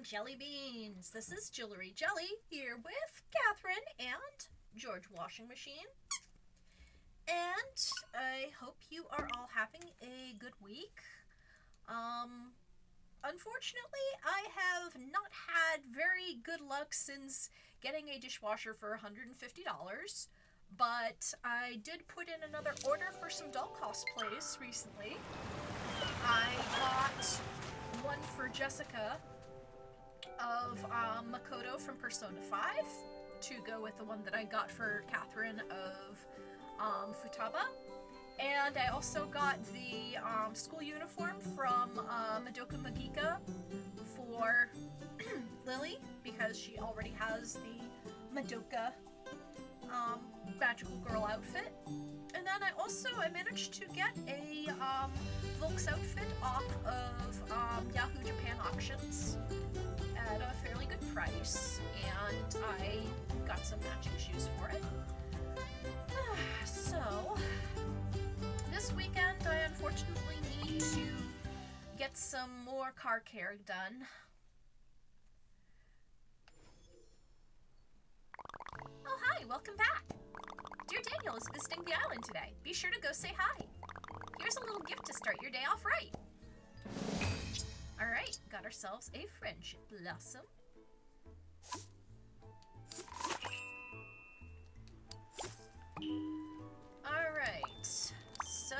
Jelly Beans. This is Jillery Jelly here with Catherine and George Washing Machine. And I hope you are all having a good week. Unfortunately, I have not had very good luck since getting a dishwasher for $150, but I did put in another order for some doll cosplays recently. I got one for Jessica of Makoto from Persona 5 to go with the one that I got for Catherine of Futaba. And I also got the school uniform from Madoka Magica for Lily, because she already has the Madoka magical girl outfit. And then I managed to get a Volks outfit off of Yahoo Japan auctions at a fairly good price, and I got some matching shoes for it. So, this weekend I unfortunately need to get some more car care done. Oh, hi, welcome back. Dear Daniel is visiting the island today. Be sure to go say hi. Here's a little gift to start your day off right. Alright, got ourselves a friendship blossom. Alright, so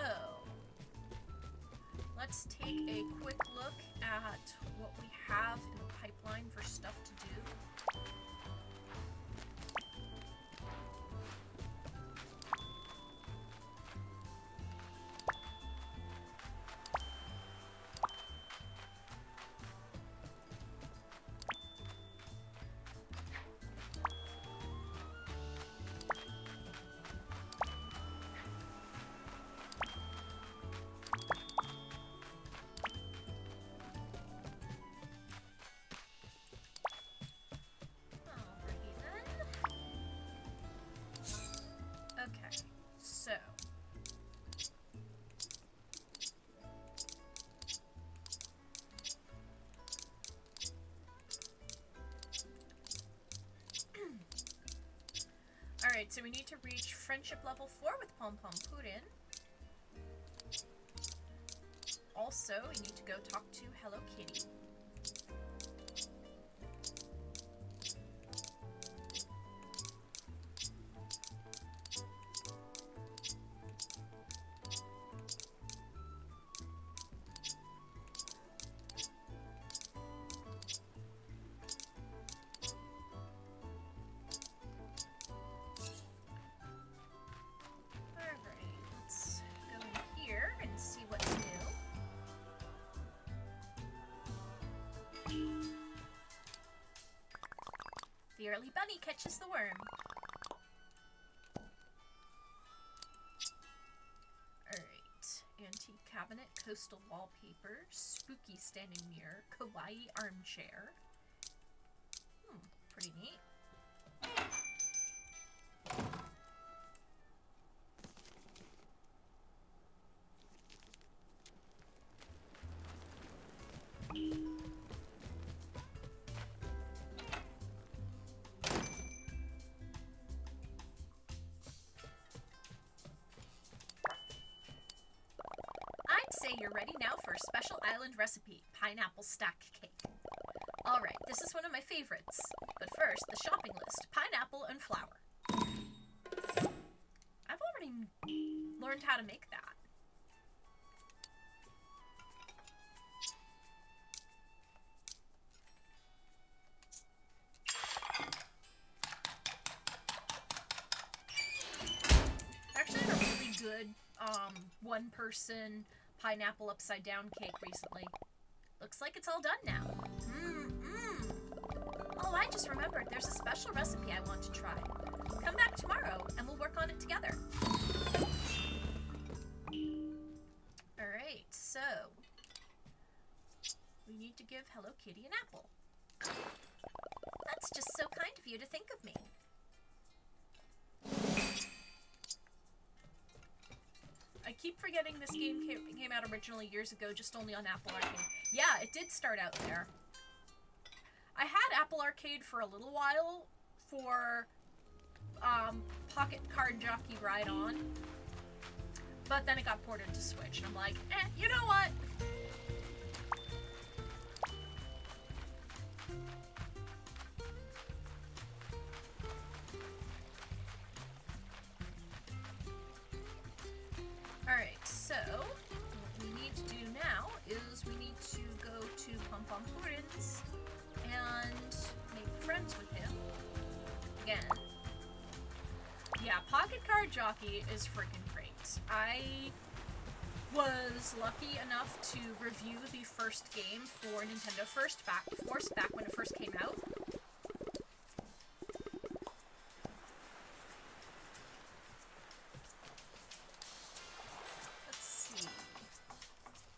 let's take a quick look at what we have in the pipeline for stuff to do. Okay, so alright, so we need to reach friendship level 4 with Pom Pom Puddin. Also, we need to go talk to Hello Kitty. The early bunny catches the worm. Alright. Antique cabinet, coastal wallpaper, spooky standing mirror, kawaii armchair. Pretty neat. Say you're ready now for a special island recipe, pineapple stack cake. Alright, this is one of my favorites. But first, the shopping list, pineapple and flour. I've already learned how to make that. I actually had a really good one-person pineapple upside down cake recently. Looks like it's all done now. Oh, I just remembered there's a special recipe I want to try. Come back tomorrow and we'll work on it together. Alright, so we need to give Hello Kitty an apple. That's just so kind of you to think of me. I keep forgetting this game came out originally years ago, just only on Apple Arcade. Yeah, it did start out there. I had Apple Arcade for a little while for Pocket Card Jockey Ride On, but then it got ported to Switch, and I'm like, you know what? Alright, so what we need to do now is we need to go to Pom Pom Purin's and make friends with him. Again. Yeah, Pocket Card Jockey is freaking great. I was lucky enough to review the first game for Nintendo Force back when it first came out. Let's see.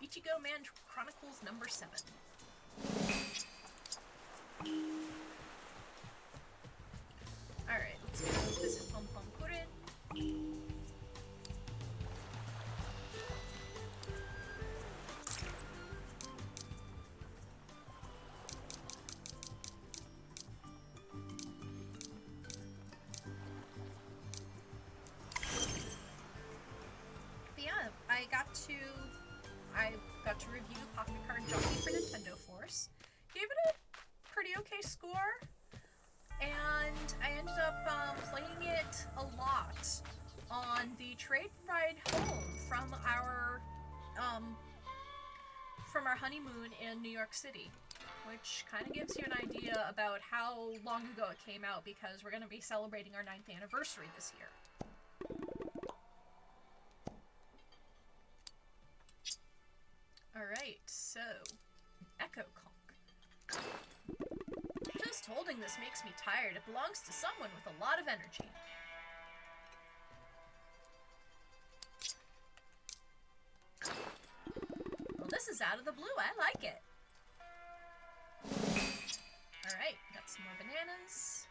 Ichigo Man Chronicles number 7. Alright, let's go visit Pom Pom Purin. I got to review Pocket Card Jockey for Nintendo Force. Gave it a pretty okay score, and I ended up playing it a lot on the train ride home from our honeymoon in New York City, which kind of gives you an idea about how long ago it came out, because we're going to be celebrating our 9th anniversary this year. Alright, so, Echo Conk. Just holding this makes me tired. It belongs to someone with a lot of energy. Well, this is out of the blue. I like it. Alright, got some more bananas.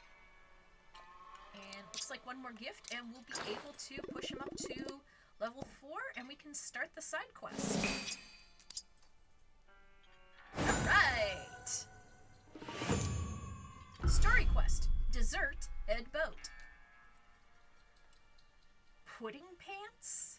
And looks like one more gift, and we'll be able to push him up to level 4, and we can start the side quest. Alright! Story quest. Dessert Ed Boat. Pudding pants?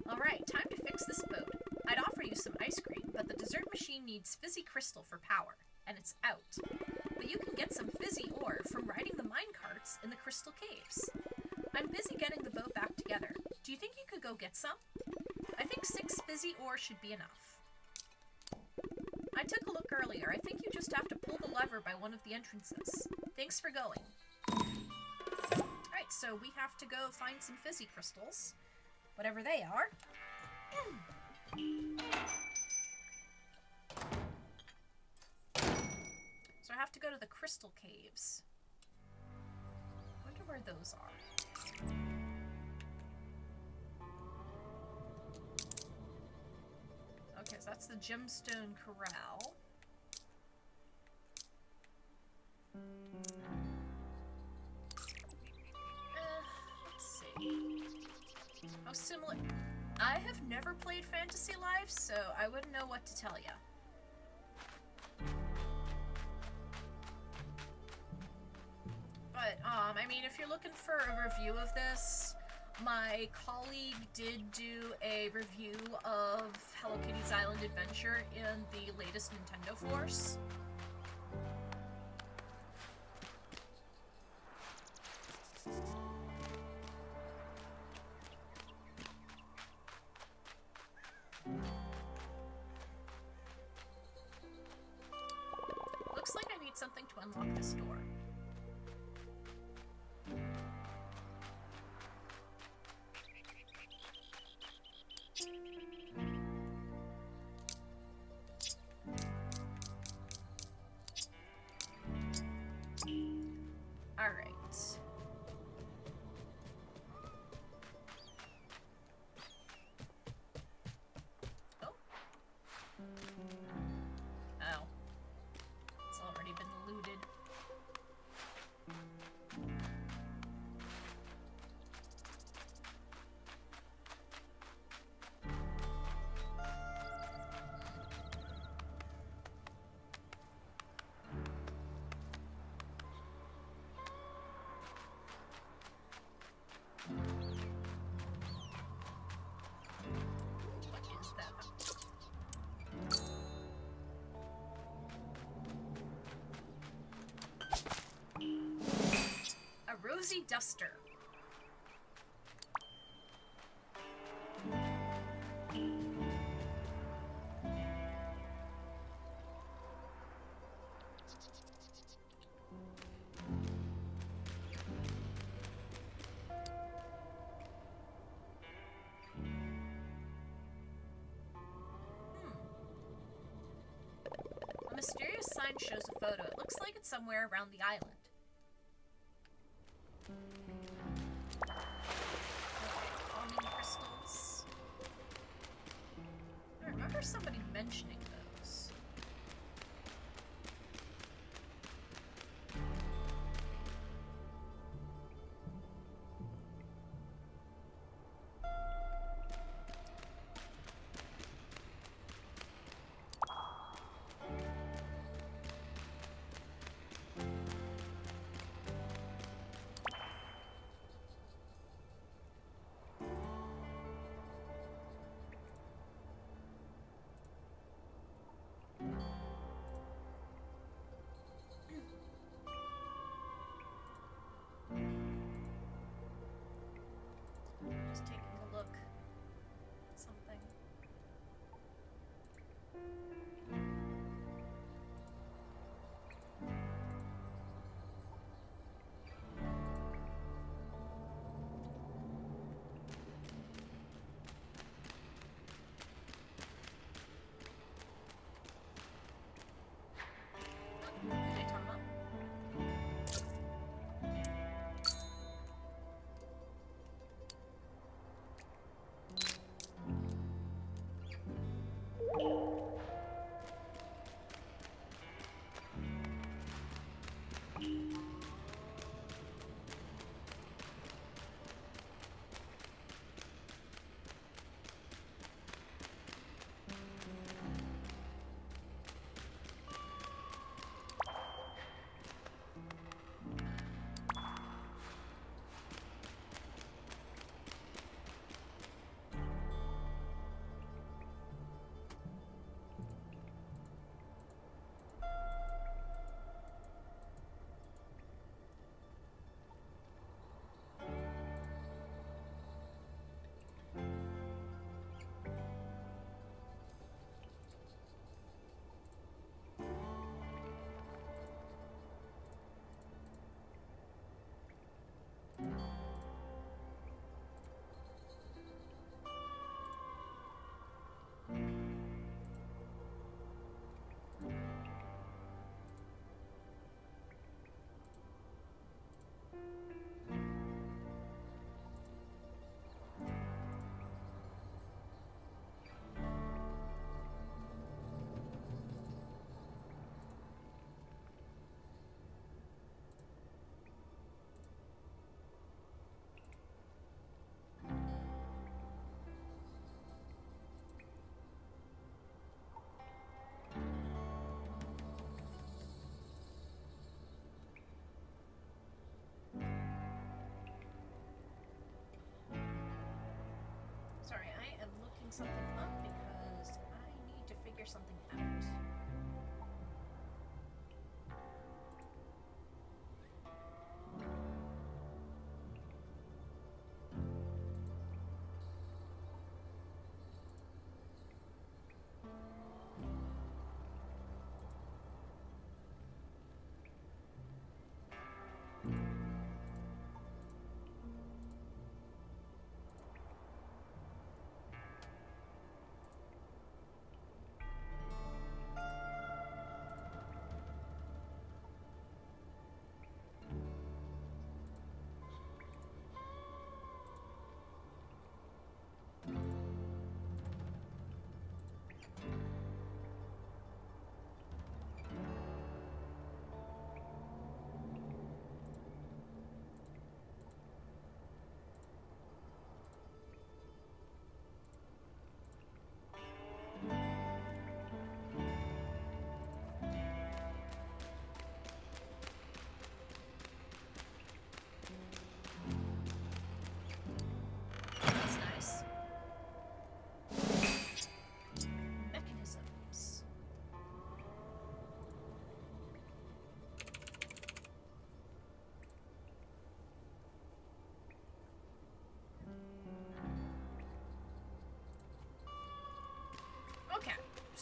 Alright, time to fix this boat. I'd offer you some ice cream, but the dessert machine needs fizzy crystal for power, and it's out. But you can get some fizzy ore from riding the mine carts in the crystal caves. I'm busy getting the boat back together. Do you think you could go get some? I think 6 fizzy ore should be enough. I took a look earlier. I think you just have to pull the lever by one of the entrances. Thanks for going. Alright, so we have to go find some fizzy crystals. Whatever they are. So I have to go to the crystal caves. Wonder where those are. Okay, so that's the Gemstone Corral. Let's see. How similar... I have never played Fantasy Life, so I wouldn't know what to tell you. But, I mean, if you're looking for a review of this, my colleague did do a review of Hello Kitty's Island Adventure in the latest Nintendo Force. Looks like I need something to unlock this door. Alright. Oh. Oh. It's already been looted. cozy duster. A mysterious sign shows a photo. It looks like it's somewhere around the island. Calming crystals. I remember somebody mentioning those. Just taking a look at something. Good day, Tama. Sorry, I am looking something up because I need to figure something out.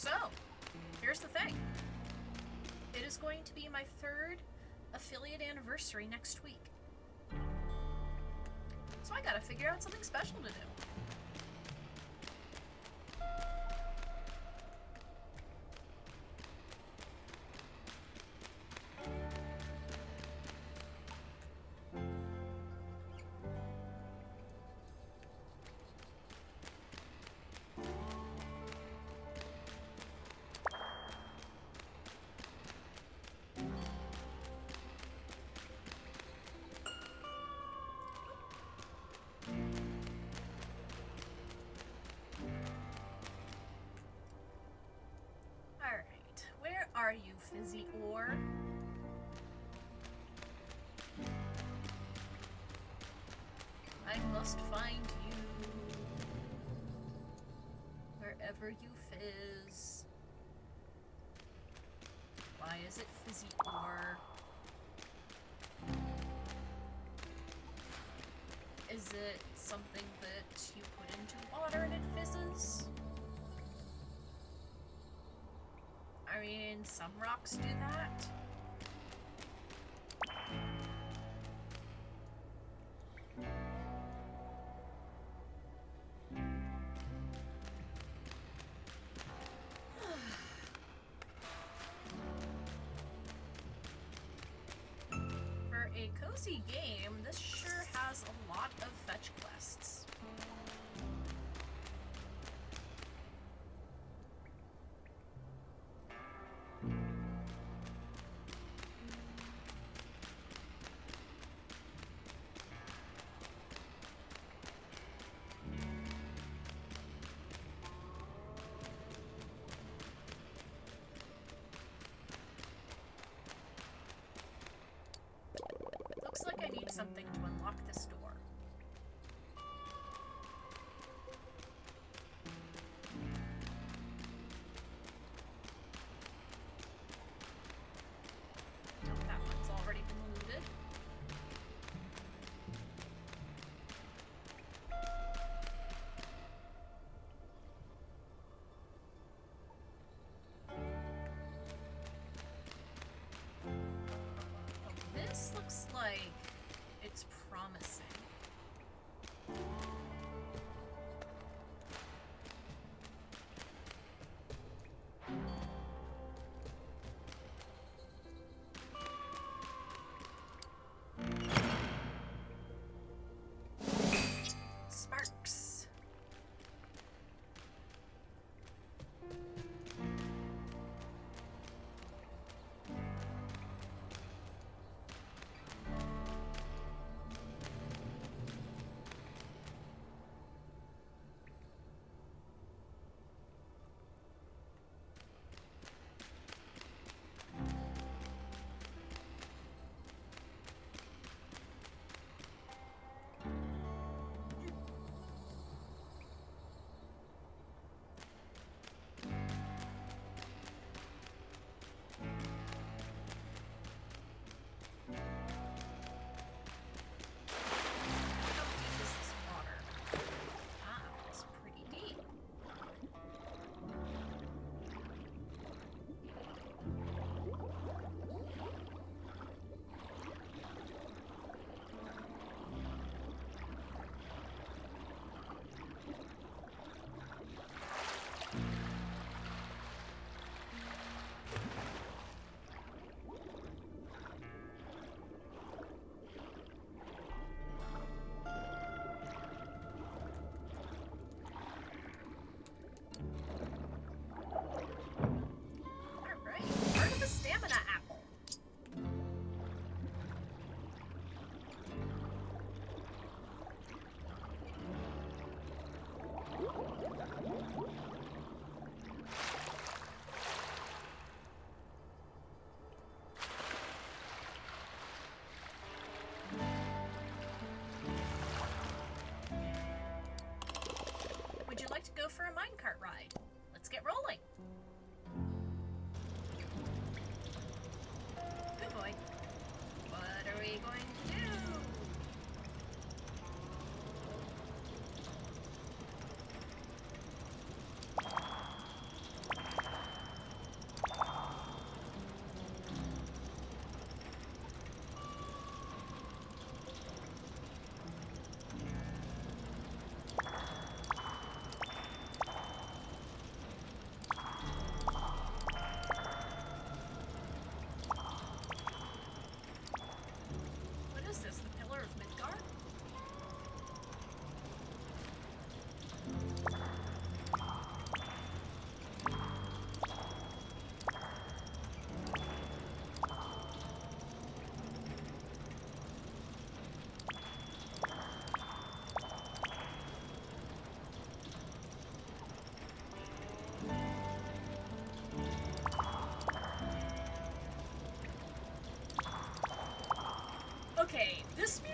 So, here's the thing. It is going to be my 3rd affiliate anniversary next week. So I gotta figure out something special to do. Are you, Fizzy Ore? I must find you wherever you fizz. Why is it Fizzy Ore? Is it something that you put into water and it fizzes? I mean, some rocks do that. For a cozy game, this sure has a lot of fetch quests. Looks like I need something to unlock this door. Oh, that one's already been looted. This looks like it's promising. Sparks. How deep is this water? Ah, it's pretty deep. Alright, part of a stamina apple. Would you like to go for a minecart ride? Let's get rolling. Good boy. What are we going to do?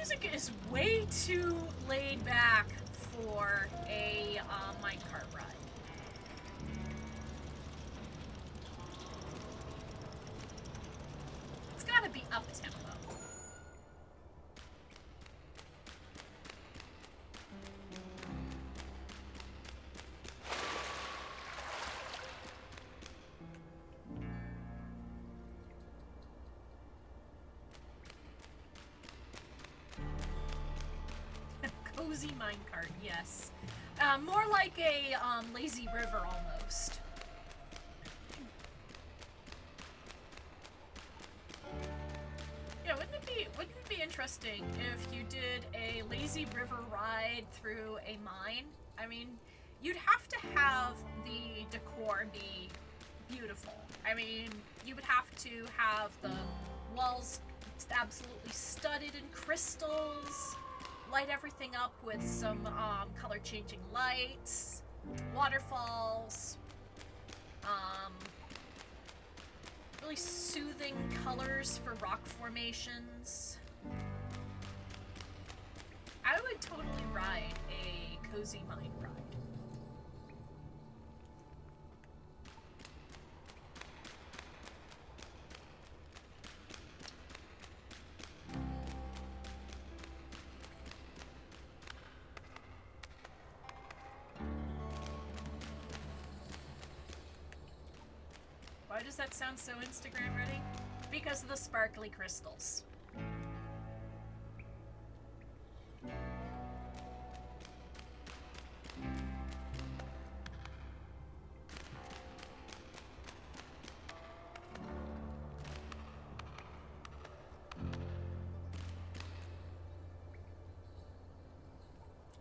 music is way too laid back for a minecart ride. It's gotta be up tempo. Cozy minecart, yes. More like a lazy river almost. Yeah, wouldn't it be interesting if you did a lazy river ride through a mine? I mean, you'd have to have the decor be beautiful. I mean, you would have to have the walls absolutely studded in crystals. Light everything up with some color-changing lights, waterfalls, really soothing colors for rock formations. I would totally ride a cozy mine ride. Why does that sound so Instagram ready? Because of the sparkly crystals.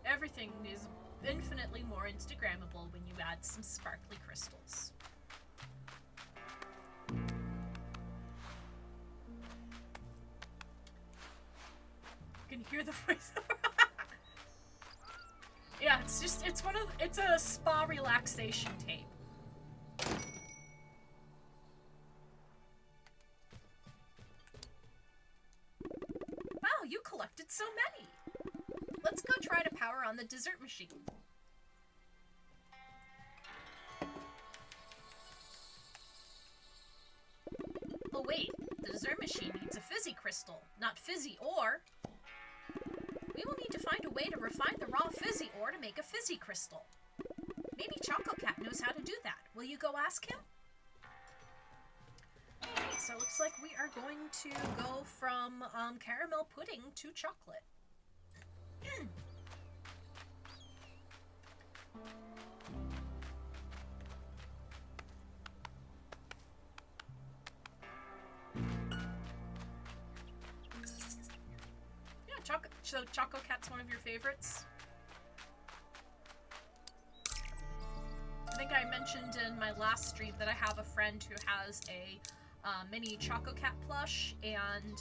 Everything is infinitely more Instagrammable when you add some sparkly crystals. You can hear the voiceover. Yeah, it's a spa relaxation tape. Wow, you collected so many. Let's go try to power on the dessert machine. Oh wait, the dessert machine needs a fizzy crystal, not fizzy ore. We will need to find a way to refine the raw fizzy ore to make a fizzy crystal. Maybe Choco Cat knows how to do that. Will you go ask him? Okay, so it looks like we are going to go from caramel pudding to chocolate. So Choco Cat's one of your favorites? I think I mentioned in my last stream that I have a friend who has a mini Choco Cat plush, and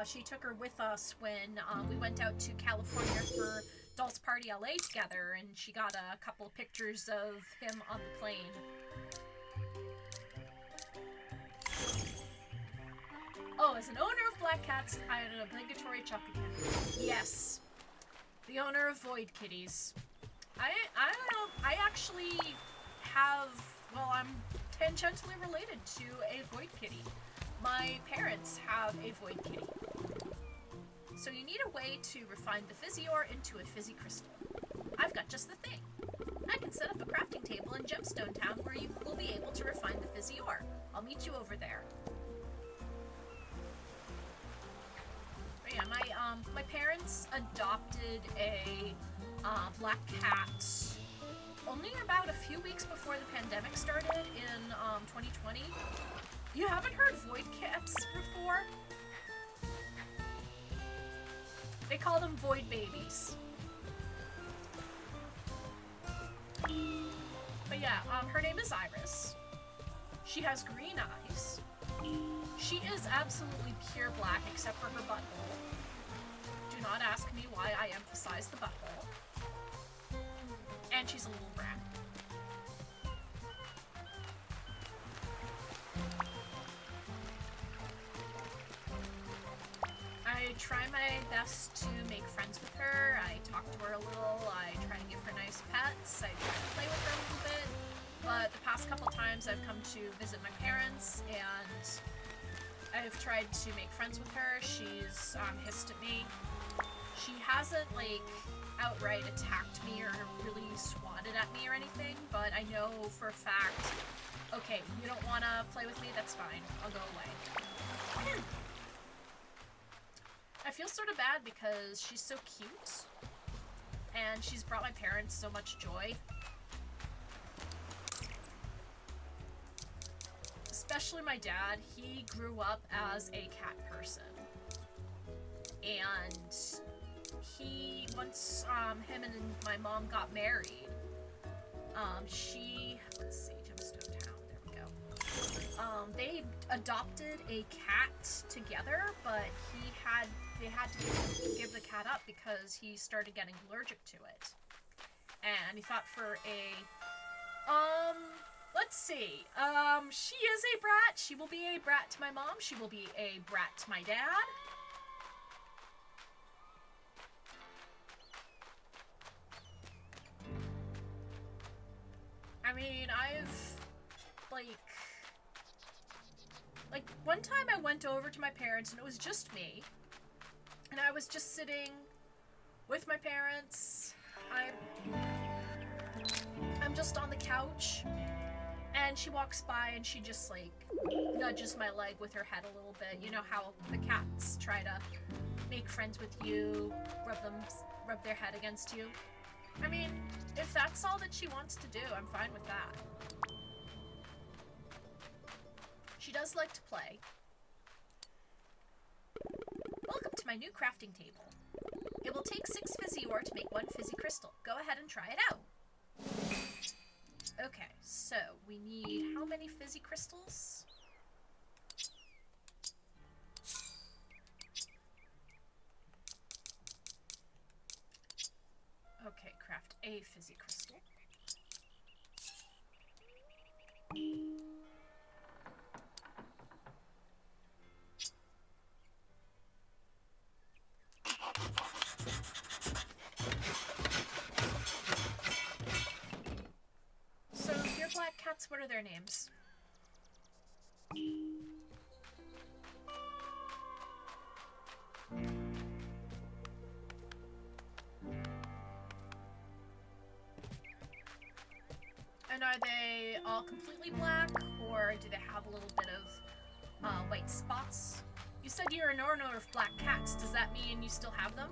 she took her with us when we went out to California for Dolls Party LA together, and she got a couple of pictures of him on the plane. Oh, as an owner of black cats, I am an obligatory Choco Cat. Yes. The owner of Void Kitties. I don't know, I actually have, well, I'm tangentially related to a Void Kitty. My parents have a Void Kitty. So you need a way to refine the fizzy ore into a fizzy crystal. I've got just the thing. I can set up a crafting table in Gemstone Town where you will be able to refine the fizzy ore. I'll meet you over there. But yeah, my parents adopted a black cat only about a few weeks before the pandemic started in 2020. You haven't heard Void Cats before? They call them Void Babies. But yeah, her name is Iris. She has green eyes. She is absolutely pure black except for her butthole. Do not ask me why I emphasize the butthole. And she's a little brat. try my best to make friends with her. I talk to her a little. I try to give her nice pets. I try to play with her a little bit. But the past couple times I've come to visit my parents and I've tried to make friends with her. She's hissed at me. She hasn't, like, outright attacked me or really swatted at me or anything, but I know for a fact, okay, you don't want to play with me, that's fine. I'll go away. I feel sort of bad because she's so cute, and she's brought my parents so much joy. Especially my dad. He grew up as a cat person. And he, once him and my mom got married, let's see, Gemstone Town, there we go. They adopted a cat together, but they had to give the cat up because he started getting allergic to it. And he thought for let's see, she is a brat. She will be a brat to my mom. She will be a brat to my dad. I mean, like, one time I went over to my parents and it was just me. And I was just sitting with my parents. I'm just on the couch. And she walks by and she just, like, nudges my leg with her head a little bit. You know how the cats try to make friends with you, rub their head against you. I mean, if that's all that she wants to do, I'm fine with that. She does like to play. Welcome to my new crafting table. It will take 6 fizzy ore to make 1 fizzy crystal. Go ahead and try it out. Okay, so we need how many fizzy crystals? Okay, craft a fizzy crystal. So, your black cats, what are their names? And are they all completely black, or do they have a little bit of white spots? You said you're an owner of black cats. Does that mean you still have them?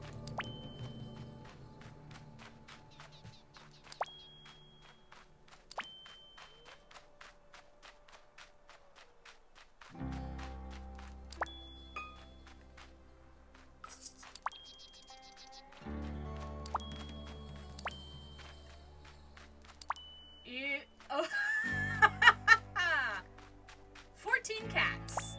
Oh. 14 cats.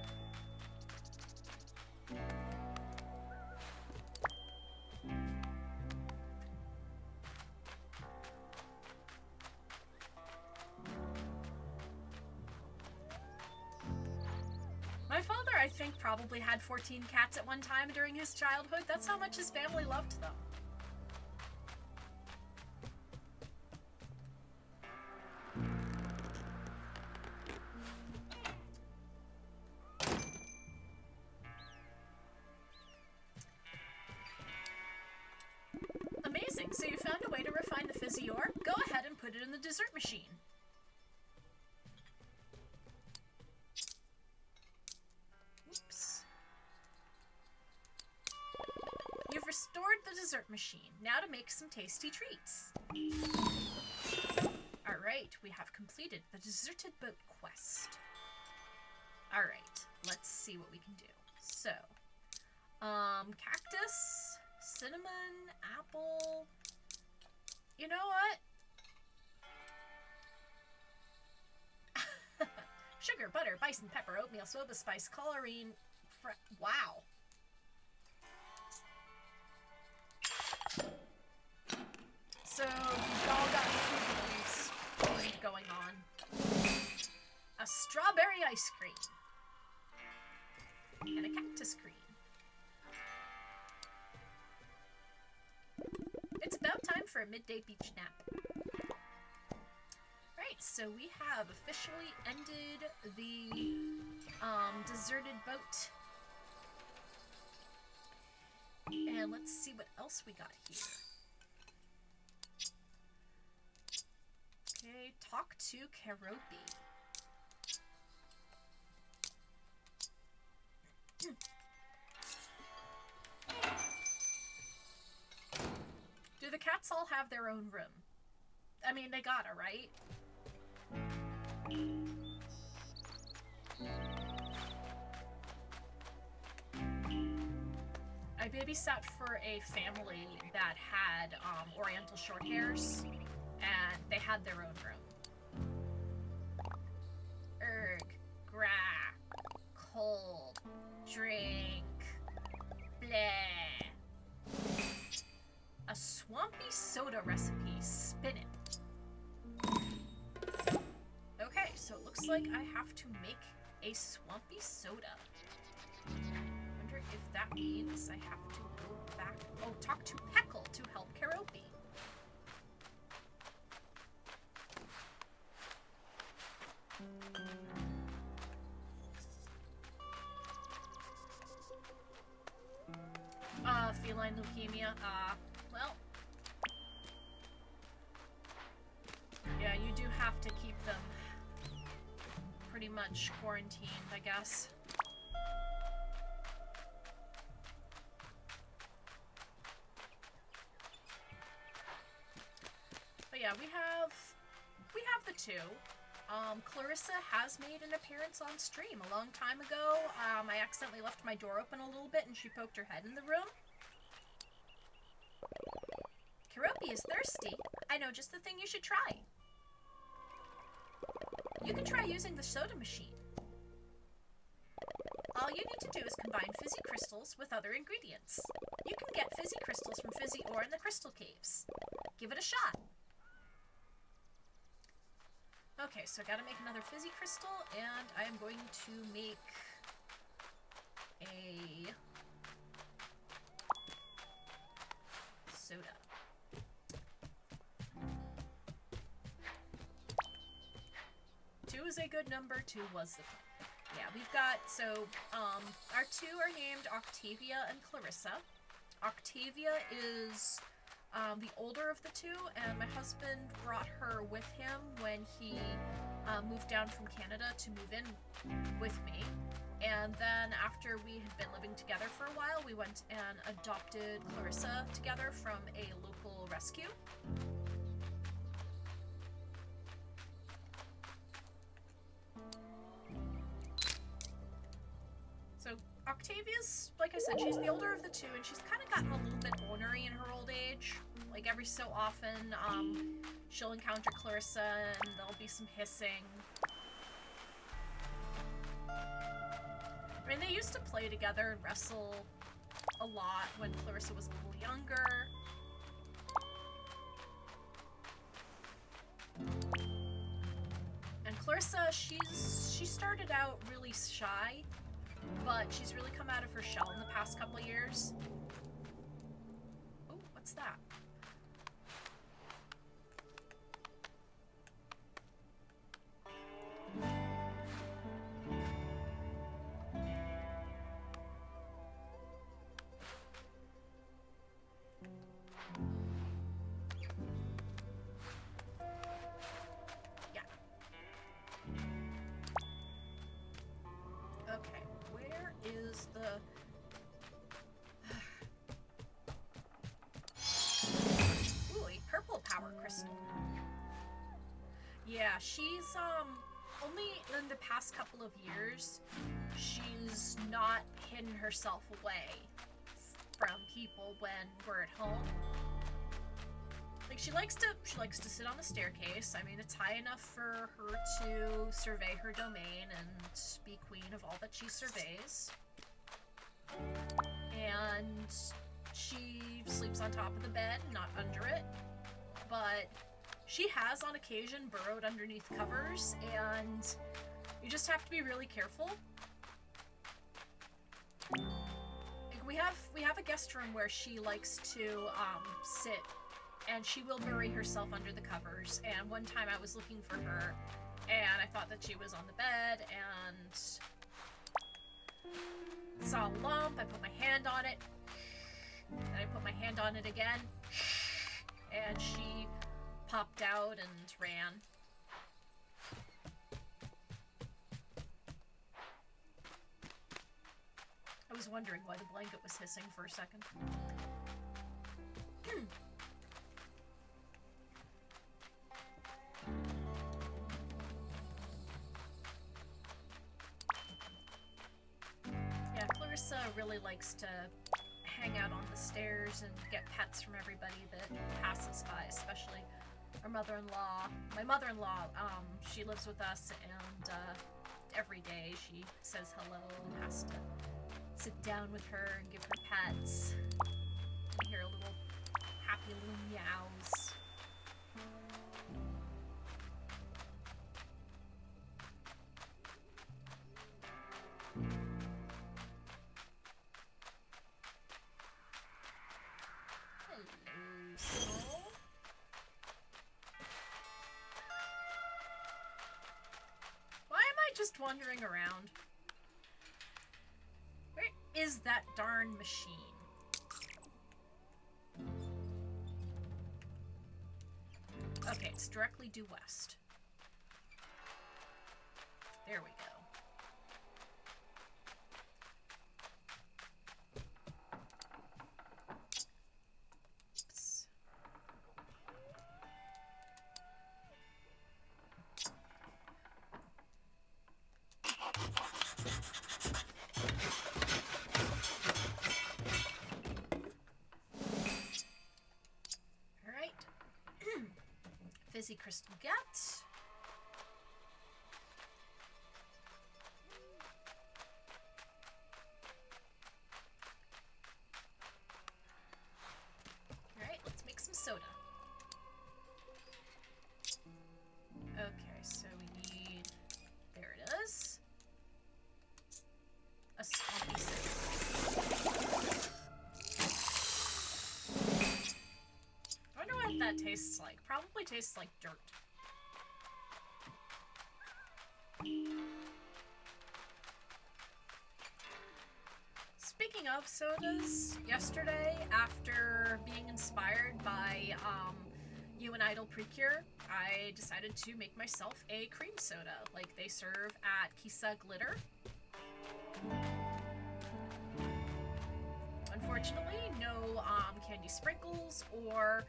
My father, I think, probably had 14 cats at one time during his childhood. That's how much his family loved them. Amazing, so you found a way to refine the fizzy ore? Go ahead and put it in the dessert machine. Oops. You've restored the dessert machine. Now to make some tasty treats. Alright, we have completed the deserted boat quest. Alright, let's see what we can do. So, cactus, cinnamon, apple. You know what? Sugar, butter, bison pepper, oatmeal, soba spice, colorine. Wow. So we've all got food going on. A strawberry ice cream. And a cactus cream. for a midday beach nap. Right, so we have officially ended the deserted boat. And let's see what else we got here. Okay, talk to Keroppi. Do the cats all have their own room? I mean, they gotta, right? I babysat for a family that had Oriental Shorthairs, and they had their own room. Erg, gra, cold, drink, bleh. A swampy soda recipe, spin it. Okay, so it looks like I have to make a swampy soda. Wonder if that means I have to go back. Oh, talk to Peckle to help Keroppi. Feline leukemia. Well. Yeah, you do have to keep them pretty much quarantined, I guess. But yeah, we have the two. Clarissa has made an appearance on stream a long time ago. I accidentally left my door open a little bit and she poked her head in the room. Keroppi is thirsty. I know just the thing you should try. You can try using the soda machine. All you need to do is combine fizzy crystals with other ingredients. You can get fizzy crystals from fizzy ore in the crystal caves. Give it a shot. Okay, so I gotta make another fizzy crystal, and I am going to make a soda. Two is a good number, 2 was the... Yeah, we've got, so, our two are named Octavia and Clarissa. Octavia is the older of the two, and my husband brought her with him when he moved down from Canada to move in with me. And then after we had been living together for a while, we went and adopted Clarissa together from a local rescue. So Octavia's, like I said, she's the older of the two, and she's kind of gotten a little bit ornery in her old age. Like every so often, she'll encounter Clarissa and there'll be some hissing. I mean, they used to play together and wrestle a lot when Clarissa was a little younger. And Clarissa, she started out really shy, but she's really come out of her shell in the past couple of years. Oh, what's that? Yeah, she's, only in the past couple of years, she's not hidden herself away from people when we're at home. Like, she likes to sit on the staircase. I mean, it's high enough for her to survey her domain and be queen of all that she surveys. And she sleeps on top of the bed, not under it. But she has, on occasion, burrowed underneath covers, and you just have to be really careful. Like, we have a guest room where she likes to sit and she will bury herself under the covers. And one time I was looking for her, and I thought that she was on the bed, and saw a lump. I put my hand on it, and I put my hand on it again, and she popped out and ran. I was wondering why the blanket was hissing for a second. Yeah, Clarissa really likes to hang out on the stairs and get pets from everybody that passes by, especially our mother-in-law. My mother-in-law, she lives with us, and every day she says hello and has to sit down with her and give her pets. You hear a little happy little meows. Hello, Soul. Why am I just wandering around? Where is that darn machine? Okay, it's directly due west. There we go. Oops. Fizzy crystal get. Alright, let's make some soda. Okay, so we need... There it is. A swampy soda. I wonder what that tastes like. Probably tastes like dirt. Speaking of sodas, yesterday, after being inspired by You and Idle Precure, I decided to make myself a cream soda, like they serve at Kisa Glitter. Unfortunately, no candy sprinkles or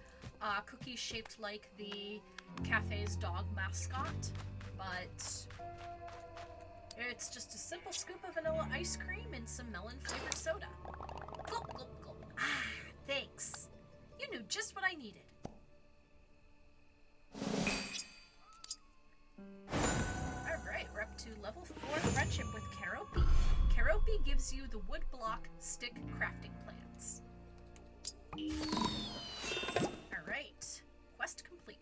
cookies shaped like the cafe's dog mascot, but it's just a simple scoop of vanilla ice cream and some melon flavored soda. Gulp, gulp, gulp. Ah, thanks. You knew just what I needed. Alright, we're up to level 4 friendship with Keroppi. Keroppi gives you the wood block stick crafting plans. Alright, quest complete.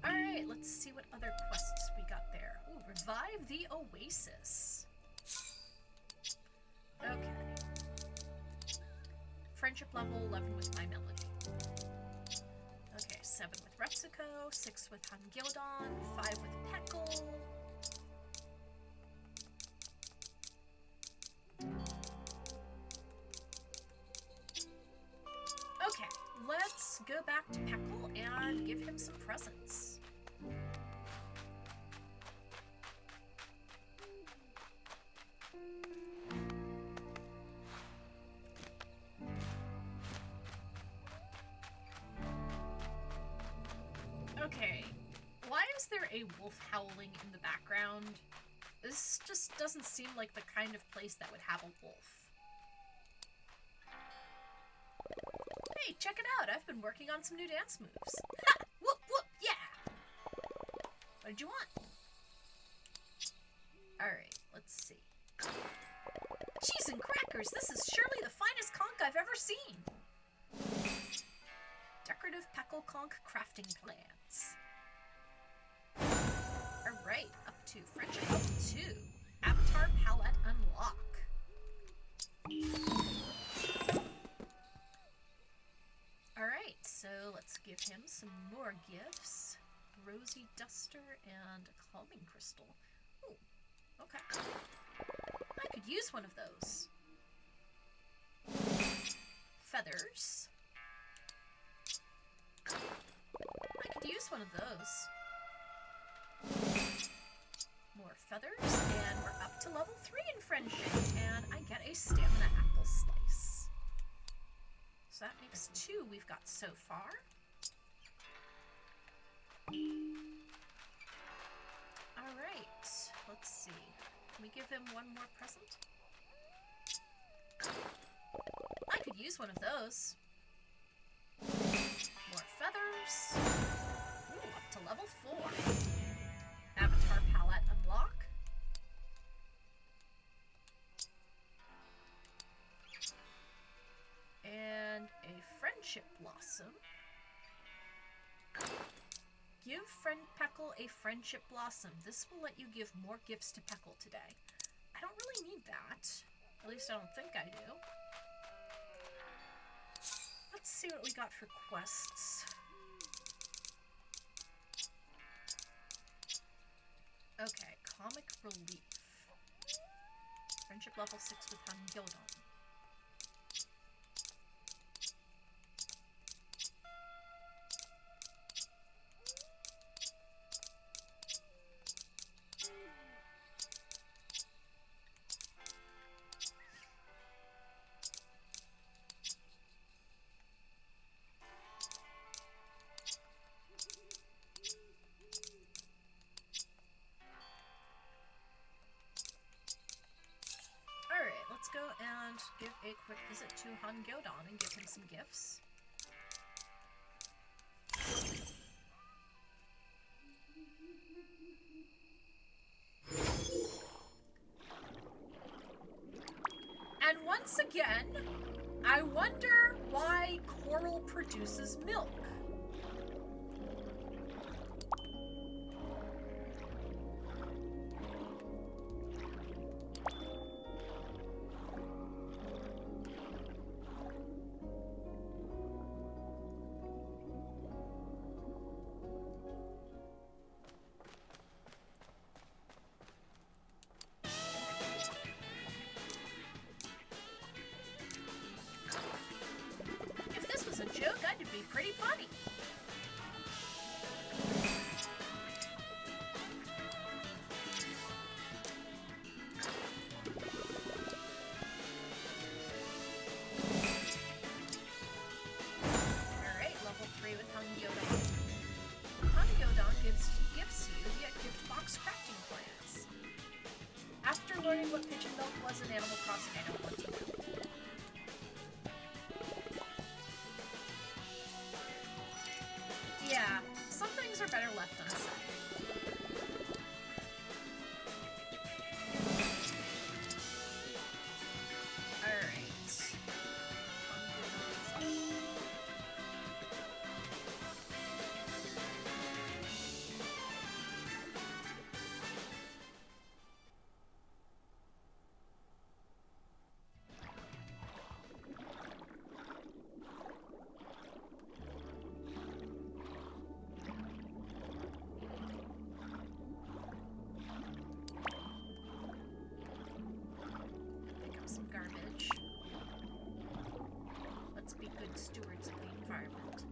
Alright, let's see what other quests we got there. Ooh, revive the Oasis. Okay. Friendship level 11 with My Melody. Okay, 7 with Retsuko, 6 with Hangyodan, 5 with Peckle. Okay, let's go back to Peckle and give him some presents. Okay, why is there a wolf howling in the background? This just doesn't seem like the kind of place that would have a wolf. Hey, check it out! I've been working on some new dance moves. Ha! Whoop whoop, yeah! What did you want? Alright, let's see. Cheese and crackers! This is surely the finest conch I've ever seen! Decorative Peckle Conch crafting plans. Alright, up to Friendship level 2. Avatar Palette unlock. give him some more gifts. Rosy duster and a calming crystal. Ooh, okay. I could use one of those. Feathers. I could use one of those. More feathers, and we're up to level 3 in friendship, and I get a stamina apple slice. So that makes 2 we've got so far. Alright, let's see. Can we give him one more present? I could use one of those. More feathers. Ooh, up to level 4. Avatar palette unlock. And a friendship blossom. Give friend Peckle a friendship blossom. This will let you give more gifts to Peckle today. I don't really need that. At least I don't think I do. Let's see what we got for quests. Okay, comic relief. Friendship level 6 with Han Gyodong. Go and give a quick visit to Han Gyodong and give him some gifts. And once again, I wonder why coral produces milk. Be pretty funny. Alright, level 3 with Han Gyodong. Han Gyodong gives gifts you via gift box crafting plans. After learning what pigeon milk was in Animal Crossing, I don't want to know. Yeah, some things are better left unsaid. Stewards of the environment.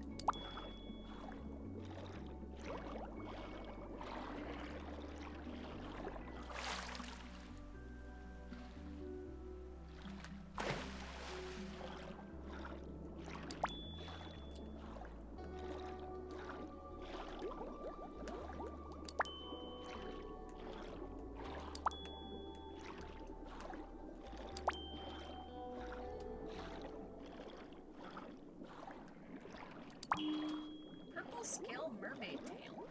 Scale mermaid tail.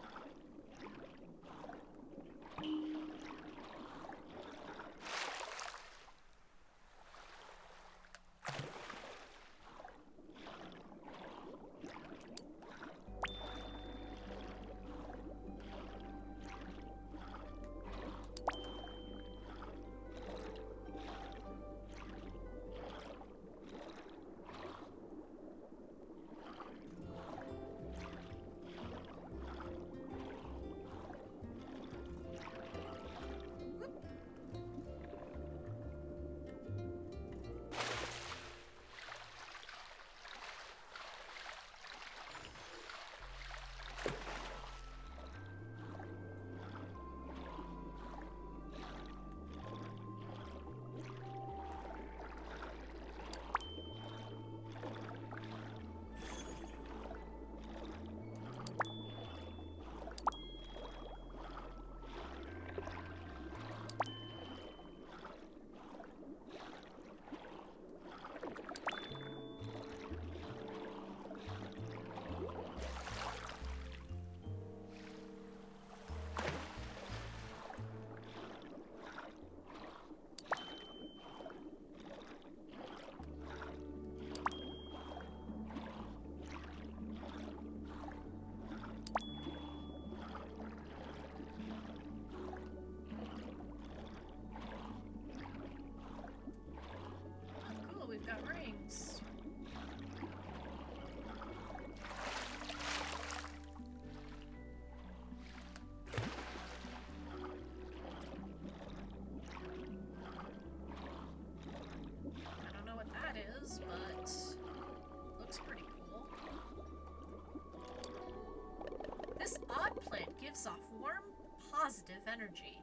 positive energy.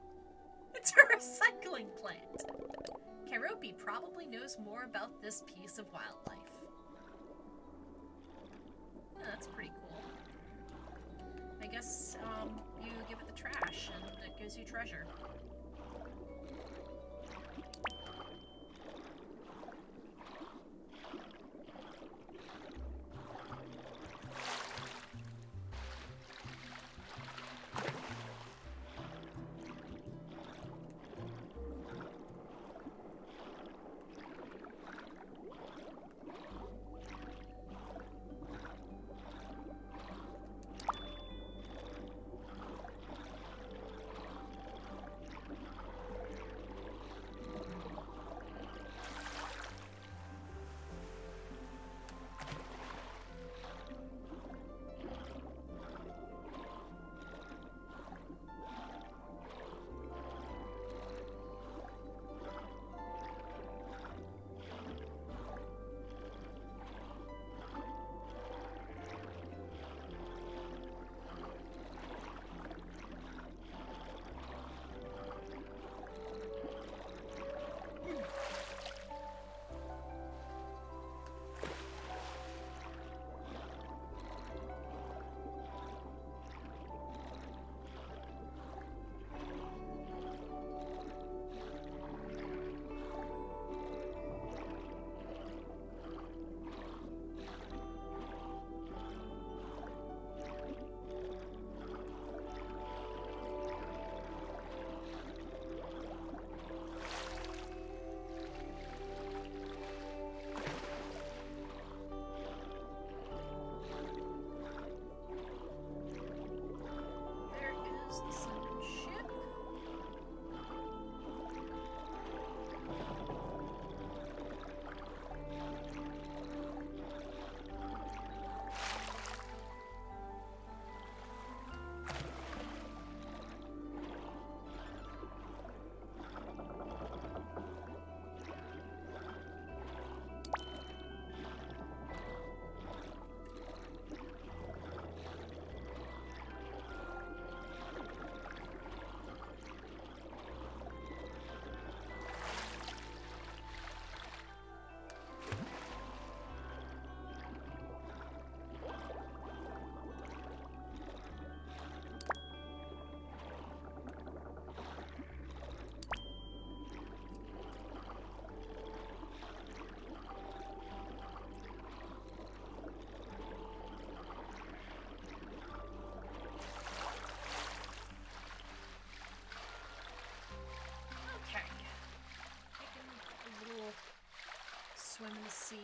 It's a recycling plant. Keropi probably knows more about this piece of wildlife. Yeah, that's pretty cool. I guess, you give it the trash, and it gives you treasure. Swim in the sea.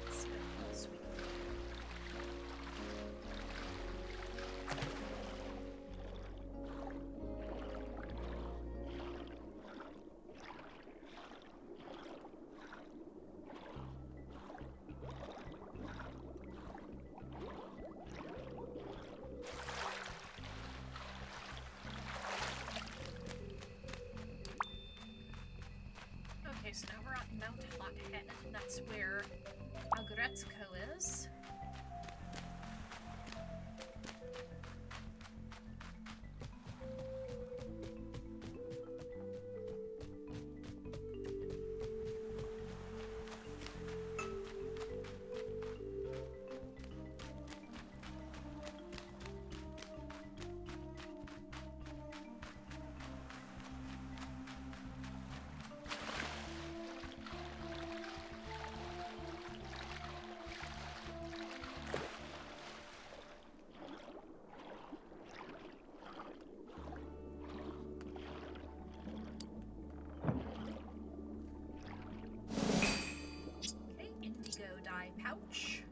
Let's see what else we can do. Okay, so now we're at Mount Hothead, and that's where Agretzko is. Pouch.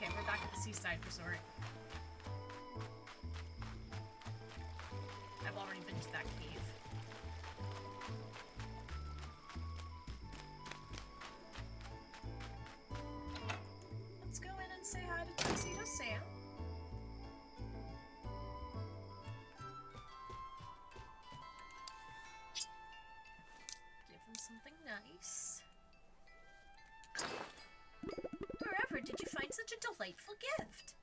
Okay, we're back at the seaside resort. I've already been to that cave. Let's go in and say hi to Tuxedo Sam. Give him something nice. Wherever did you find such a delightful gift?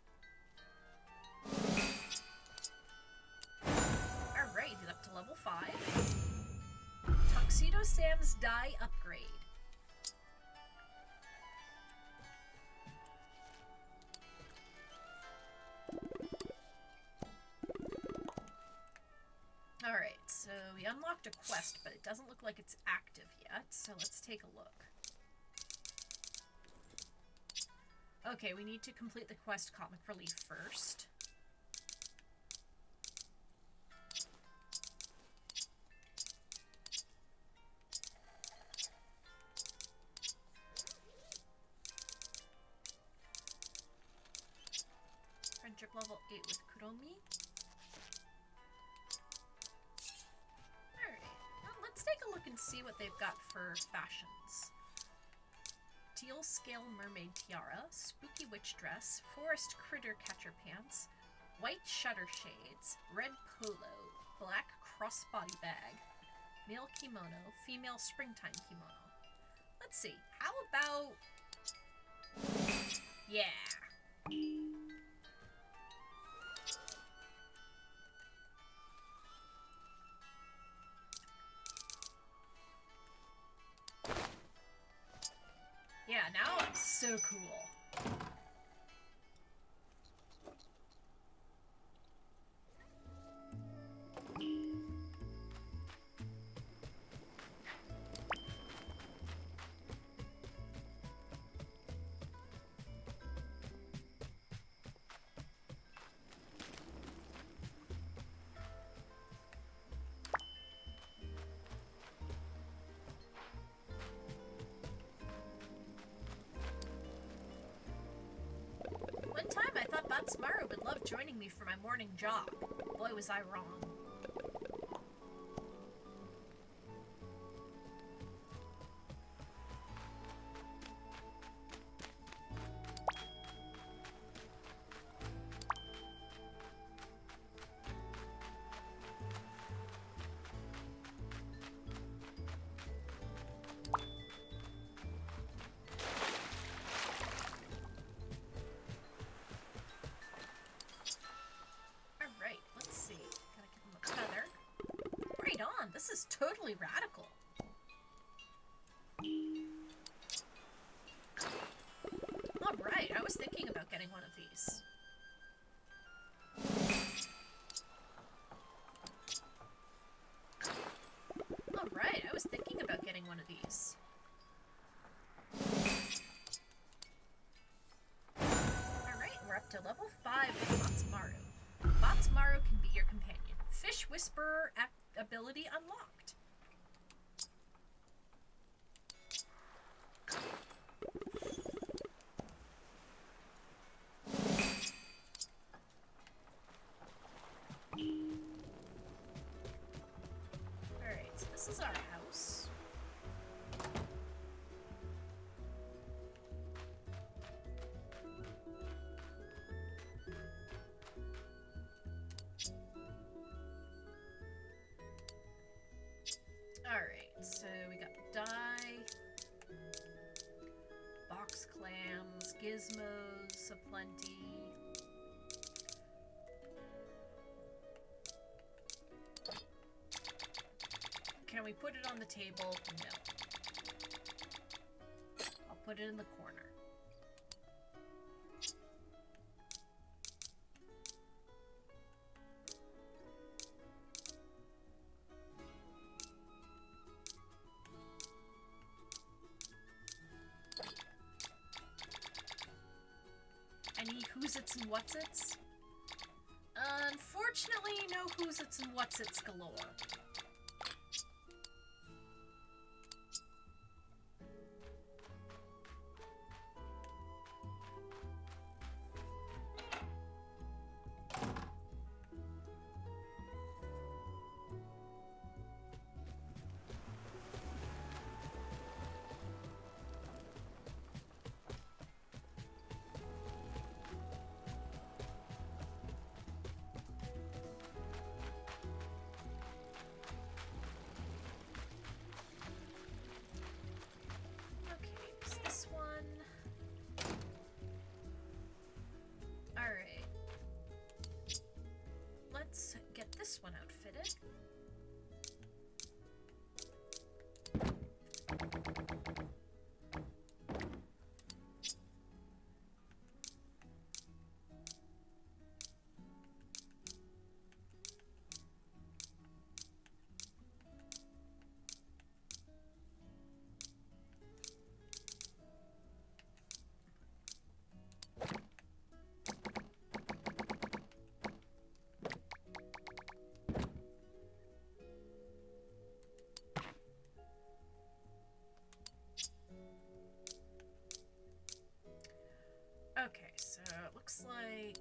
Alright, he's up to level 5. Tuxedo Sam's dye upgrade. Alright, so we unlocked a quest, but it doesn't look like it's active yet, so let's take a look. Okay, we need to complete the quest Comic Relief first. Friendship level 8 with Kuromi. Alright, well, let's take a look and see what they've got for fashions. Teal scale mermaid tiara, spooky witch dress, forest critter catcher pants, white shutter shades, red polo, black crossbody bag, male kimono, female springtime kimono. Let's see, how about... yeah. Yeah, now it's so cool. One time I thought Batsmaru would love joining me for my morning jog. Boy, was I wrong. This is totally radical. Alright, I was thinking about getting one of these. Alright, I was thinking about getting one of these. Alright, we're up to level 5 with Batsmaru. Batsmaru can be your companion. Fish Whisperer ability unlocked. Alright, so this is our house. Alright, so we got dye, box clams, gizmos, aplenty. Can we put it on the table? No. I'll put it in the corner. Any who's-its and what's-its? Unfortunately, no who's-its and what's-its galore. it. Okay, so it looks like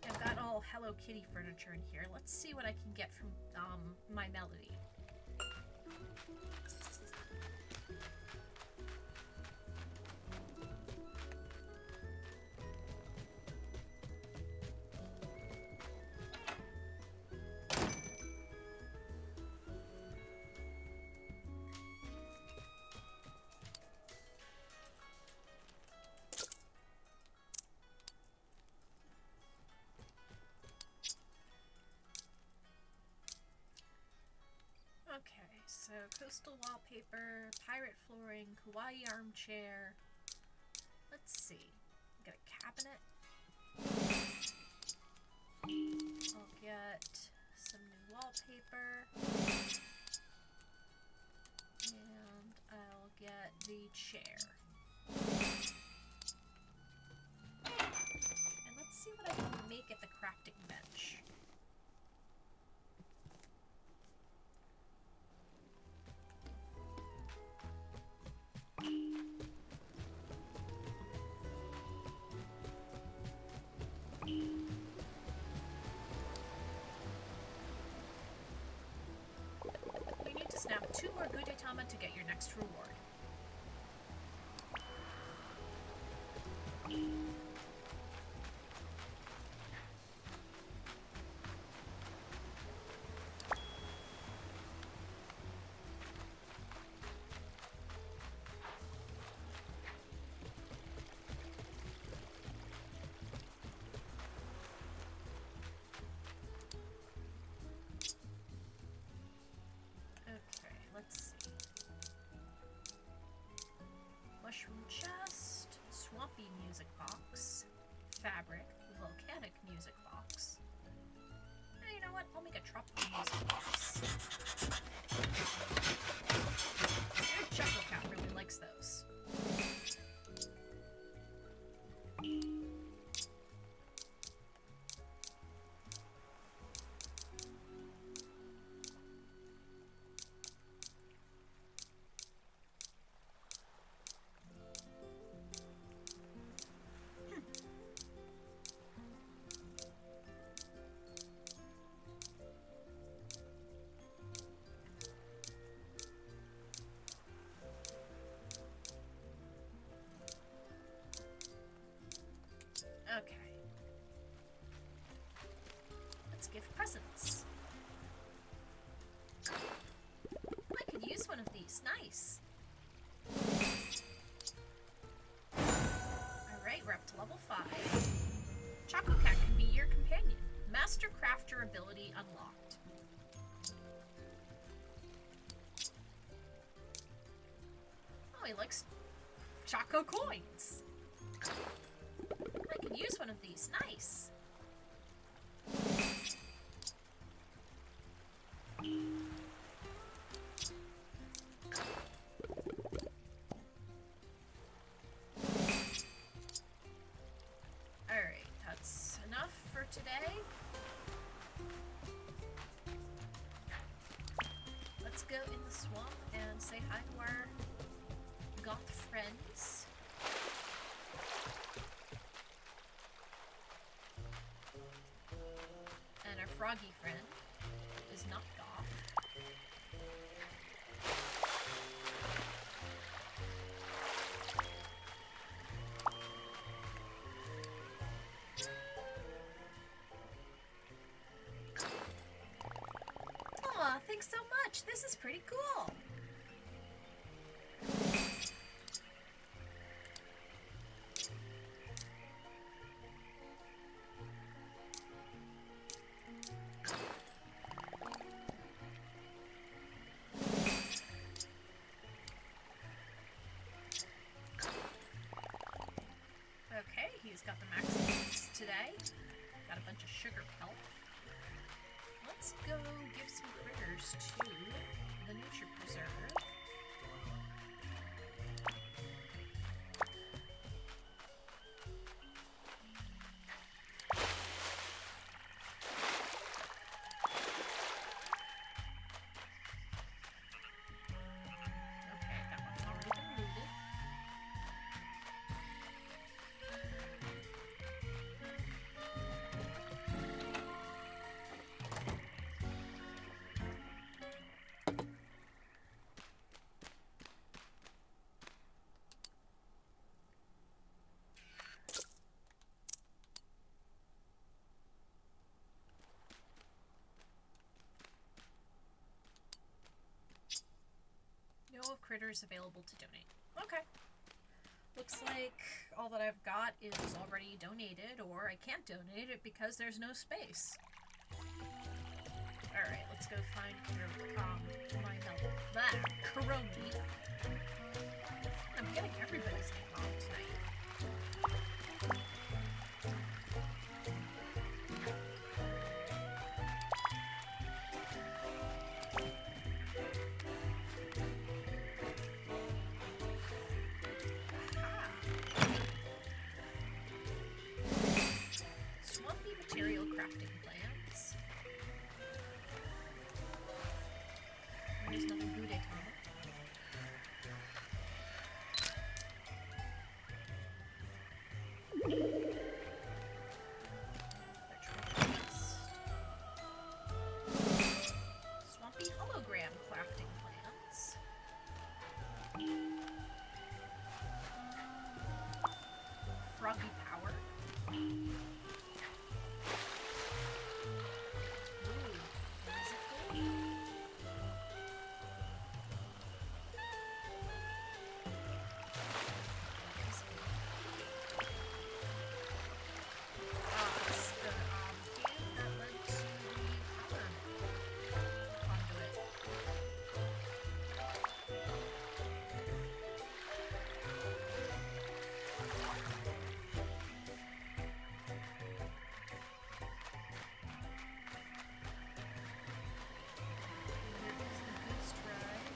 I've got all Hello Kitty furniture in here. Let's see what I can get from My Melody. Okay, so coastal wallpaper, pirate flooring, kawaii armchair. Let's see. Got a cabinet. I'll get some new wallpaper. And I'll get the chair. And let's see what I can make at the crafting bench. You need to snap 2 more Gudetama to get your next reward. Mushroom chest, swampy music box, fabric, volcanic music box. And you know what? I'll make a tropical music box. Your Chuckle Cat really likes those. Okay. Let's give presents. I could use one of these. Nice. Alright, we're up to level 5. Choco Cat can be your companion. Master Crafter ability unlocked. Oh, he likes Choco coins. I can use one of these. Nice. Alright, that's enough for today. Let's go in the swamp and say hi to our goth friends. And our froggy friend is not goth. Aw, thanks so much. This is pretty cool. critters available to donate. Okay. Looks like all that I've got is already donated, or I can't donate it because there's no space. Alright, let's go find Kuromi. I'm getting everybody's name wrong tonight. Swampy material crafting plants. There's another Gudetama. Swampy hologram crafting plants. Froggy power. Ooh, musical. It's the cave that led to the power conduit. Here is the goose ride.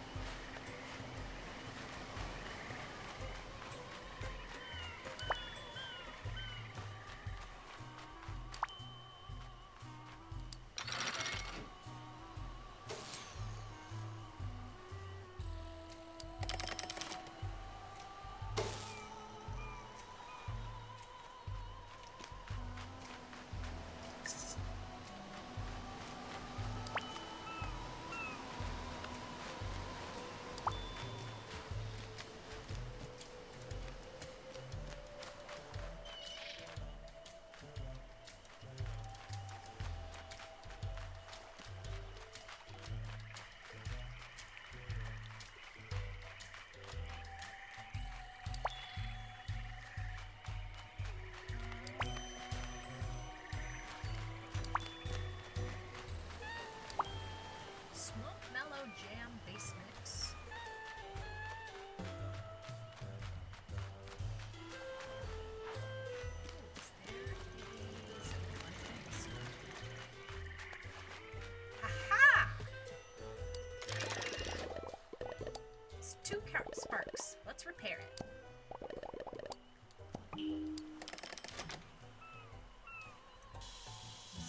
Swamp Mellow Jam Base Mix. Aha! It's two sparks. Let's repair it.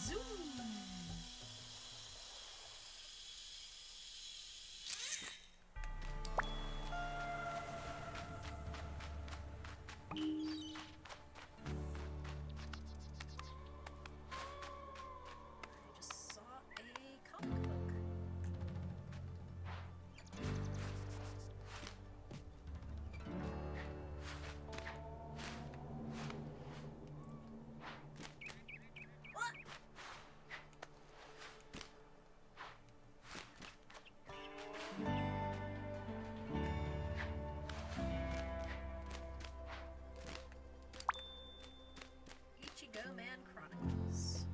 Zoom! I just saw a comic book. What? Ichigo Man Chronicles.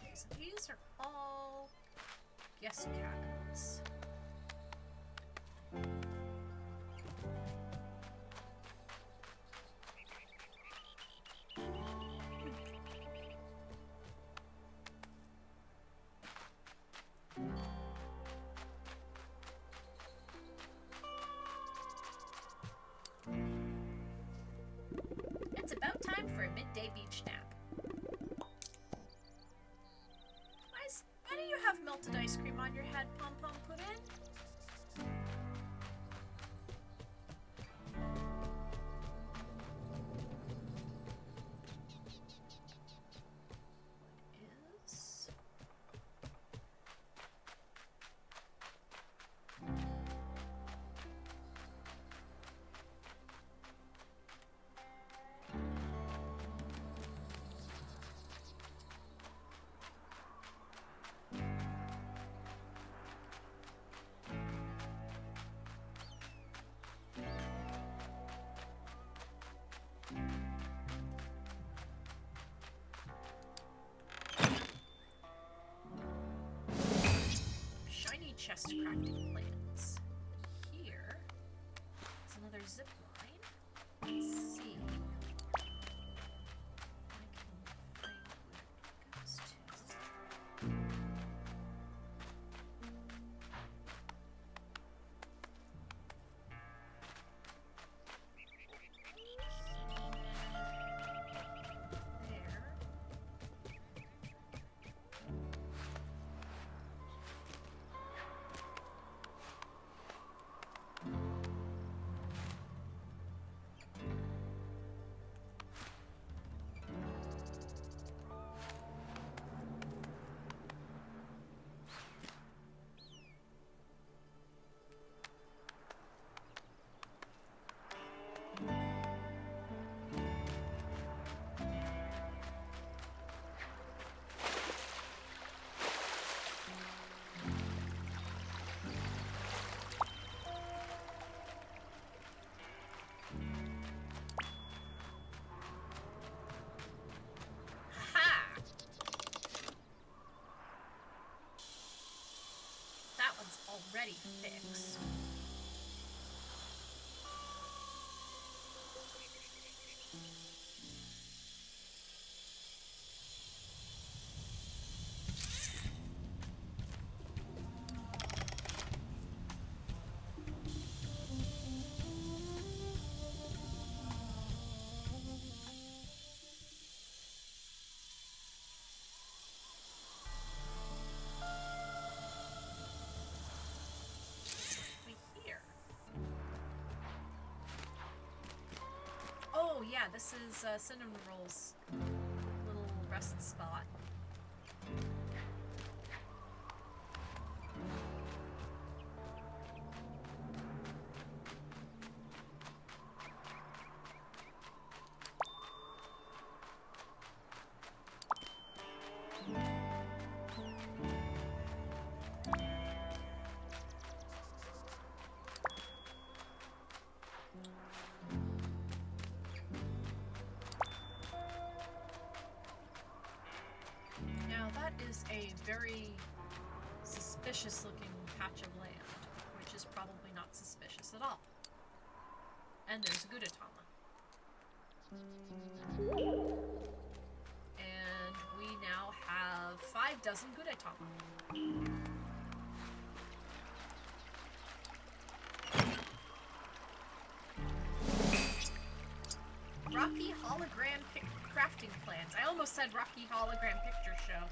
Okay, so these are all guest cabins. It's about time for a midday beach nap. salted ice cream on your head, Pom Pom Puddin'? Chest crafting plans. Here is another zip line. Let's see. I can find where it goes to. There. Already fixed. Oh yeah, this is Cinnamon Roll's little rest spot. Is a very suspicious looking patch of land, which is probably not suspicious at all. And there's Gudetama. And we now have 5 dozen Gudetama. Rocky Hologram crafting plans. I almost said Rocky Hologram Picture Show.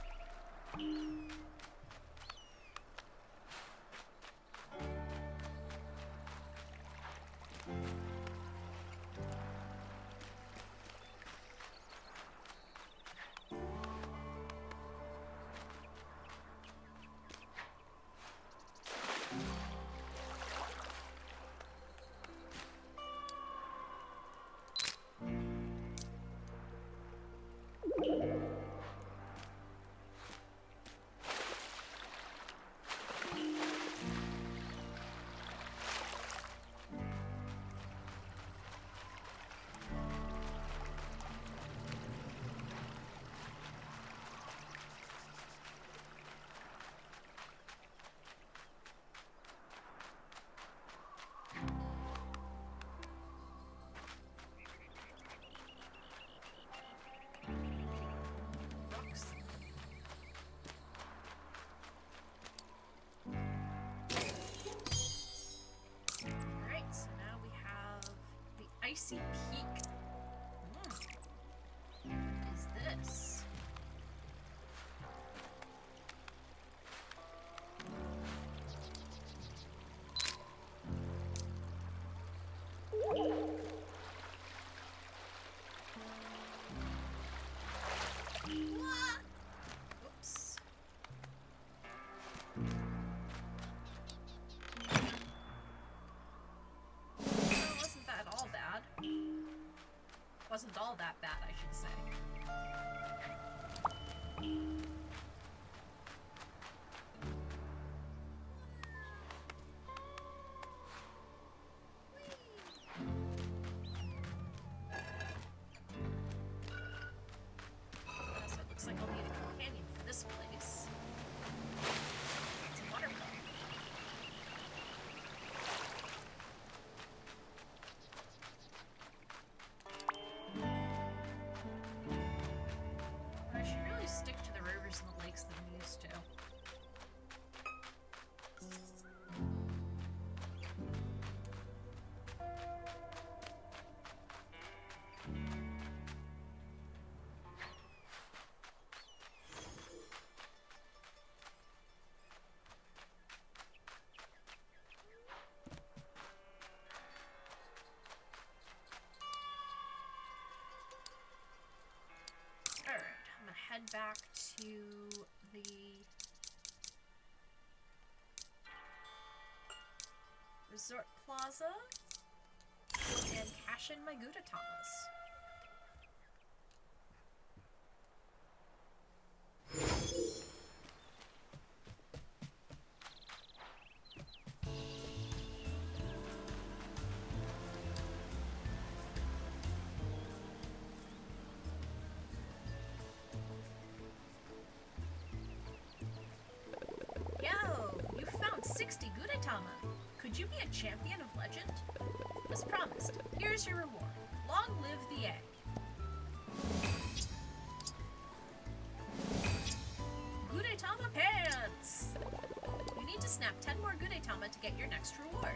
Icy Peak. What is this? back to the Resort Plaza and cash in my Gudatamas. Yo, you found 60 Gudetama. Could you be a champion of legend? As promised, here's your reward. Long live the egg. Gudetama pants! You need to snap 10 more Gudetama to get your next reward.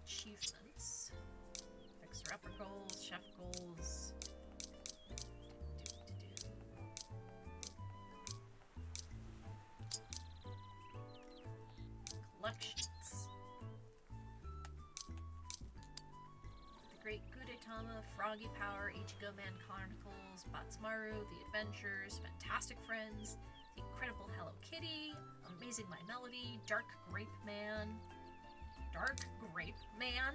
Achievements. Fixer-upper goals, chef goals. Collections. The Great Gudetama, Froggy Power, Ichigo Man Chronicles, Batsmaru, The Adventures, Fantastic Friends, The Incredible Hello Kitty, Amazing My Melody, Dark Grape Man. Dark Grape Man?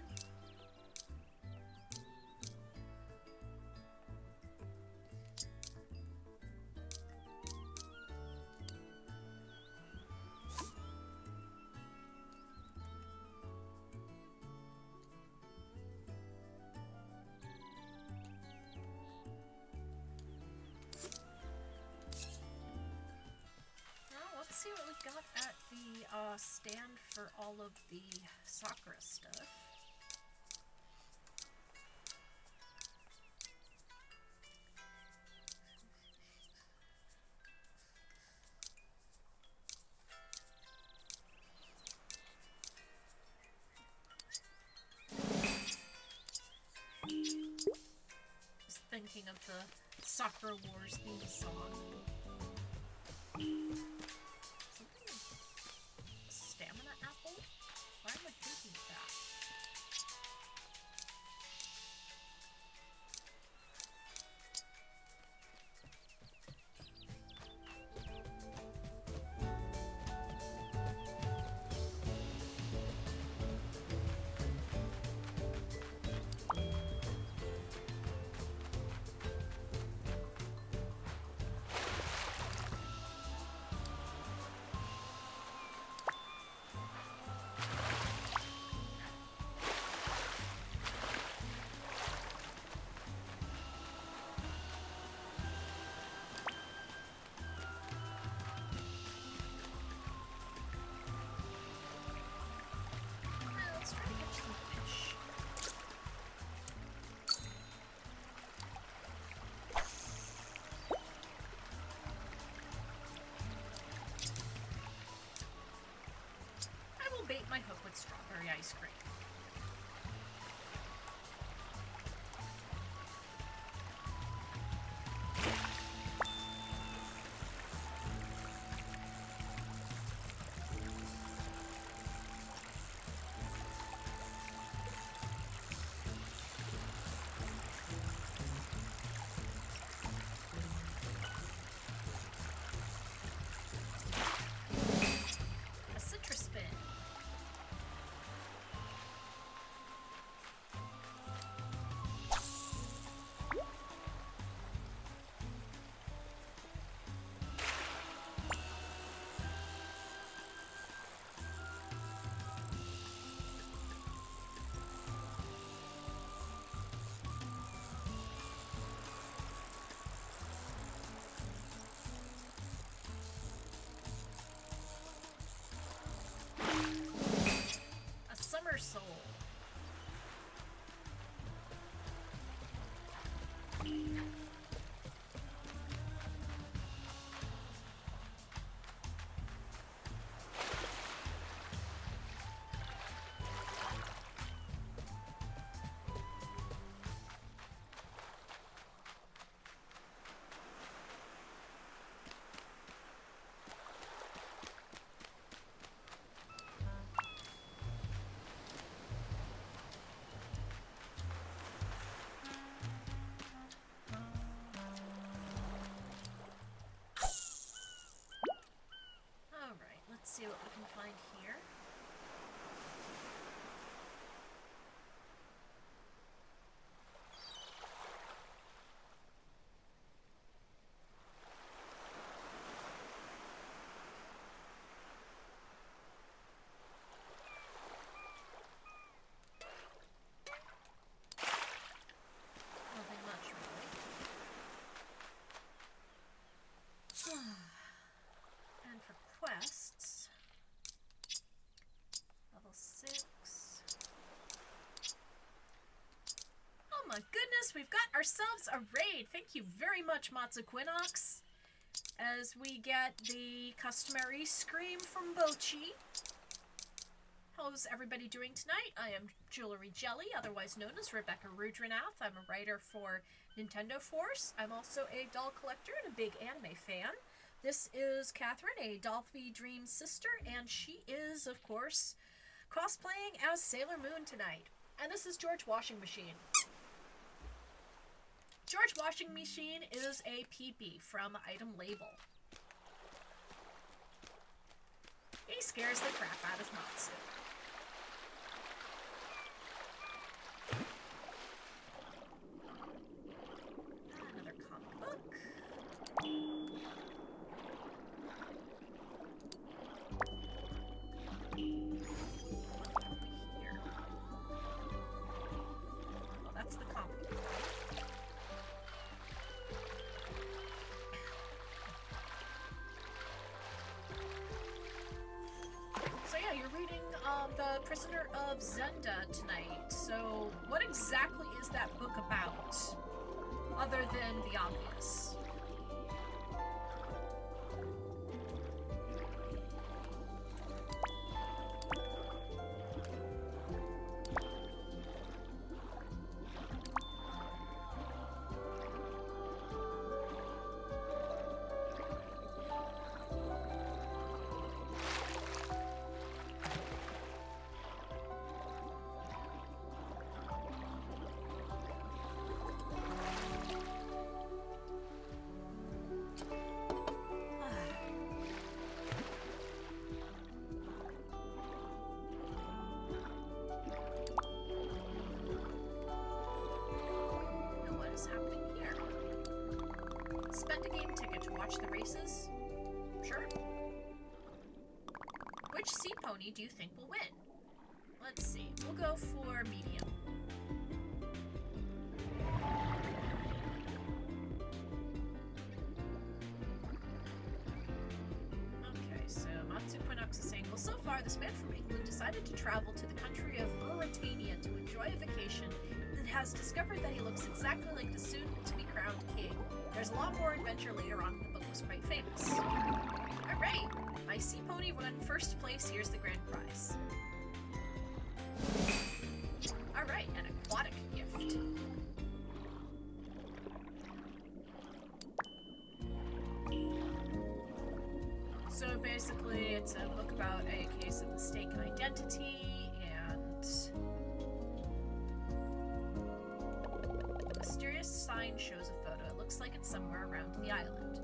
Let's see what we got at the stand for all of the Sakura stuff. Just thinking of the Sakura Wars theme song. Stamina apple? Why am I thinking of that? Let's try to catch some fish. I will bait my hook with strawberry ice cream. A citrus spin. my goodness, we've got ourselves a raid. Thank you very much, Matsuquinox. As we get the customary scream from Bochi. How's everybody doing tonight? I am Jewelry Jelly, otherwise known as Rebecca Rudranath. I'm a writer for Nintendo Force. I'm also a doll collector and a big anime fan. This is Catherine, a Dolphy Dream sister, and she is, of course, cosplaying as Sailor Moon tonight. And this is George Washing Machine. George Washing Machine is a PB from Item Label. He scares the crap out of Matsu. Another comic book. Here. Well, that's the comic book. So yeah, you're reading The Prisoner of Zenda tonight. So what exactly is that book about? Other than the obvious. Spend a game ticket to watch the races? Sure. Which sea pony do you think will win? Let's see. We'll go for medium. Okay, so Matsuquinox is saying, well, so far this man from England decided to travel to the country of Mauritania to enjoy a vacation and has discovered that he looks exactly like the soon-to-be-crowned king. There's a lot more adventure later on, and the book was quite famous. Alright, my sea pony won first place, here's the grand prize. Alright, an aquatic gift. So basically, it's a book about a case of mistaken identity, and a mysterious sign shows a photo. It looks like it's somewhere around the island.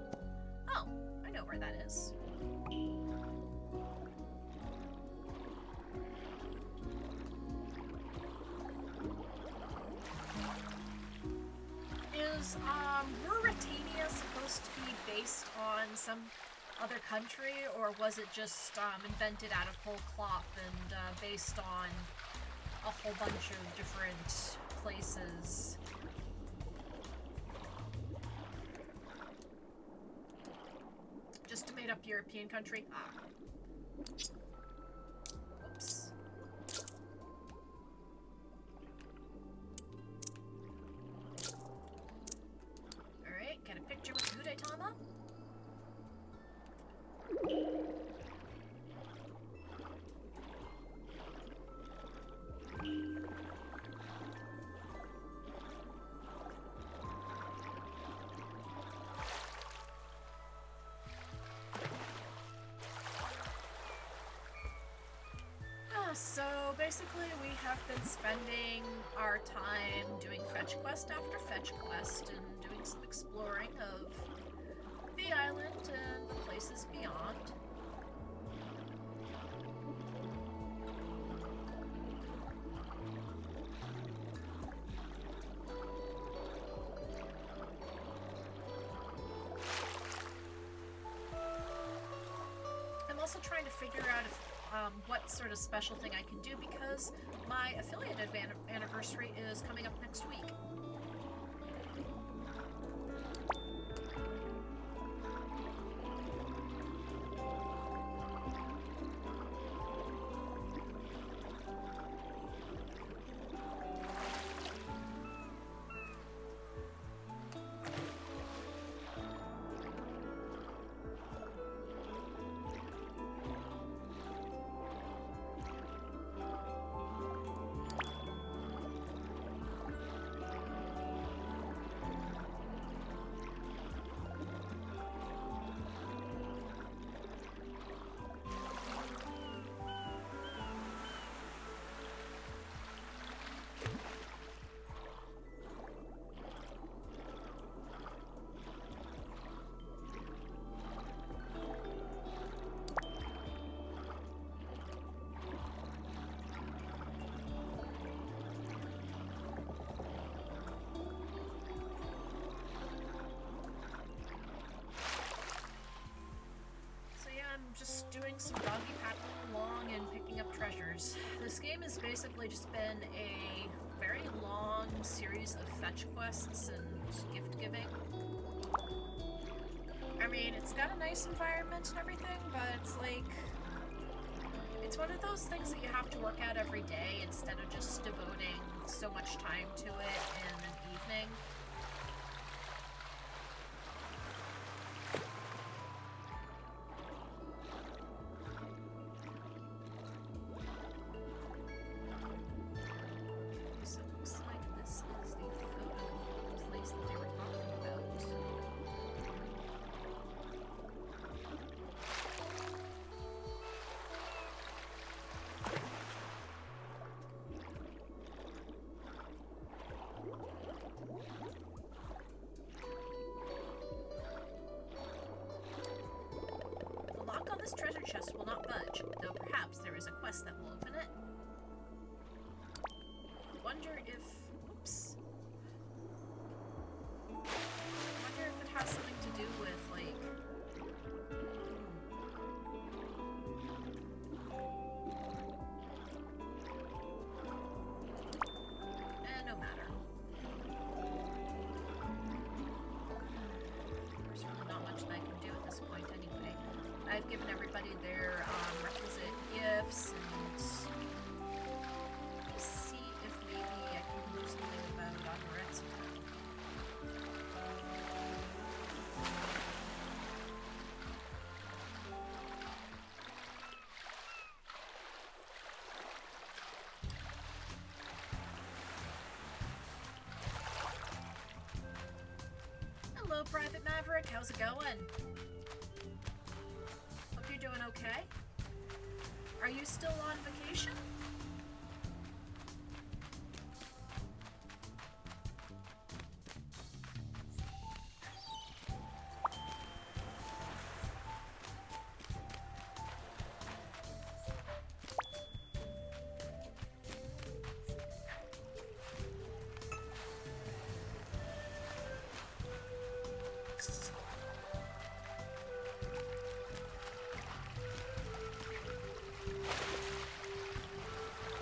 Oh, I know where that is. Is Ruritania supposed to be based on some other country, or was it just invented out of whole cloth and based on a whole bunch of different places? Just a made-up European country? Ah. Whoops. Alright, get a picture with Gudetama. So basically we have been spending our time doing fetch quest after fetch quest and doing some exploring of the island and the places beyond. I'm also trying to figure out if what sort of special thing I can do, because my affiliate anniversary is coming up next week. basically just been a very long series of fetch quests and gift giving. I mean, it's got a nice environment and everything, but it's like, it's one of those things that you have to work out every day instead of just devoting so much time to it in an evening. So it looks like this is the photo place that they were talking about. The lock on this treasure chest will not budge, though perhaps there is a quest that will open it. I wonder if... Oops. I wonder if it has something to do with, like... no matter. There's really not much that I can do at this point anyway. I've given everybody their requisite gifts, and let's see if maybe I can do something about Amoretsuko. Hello, Private Maverick. How's it going? Hope you're doing okay. Are you still on vacation?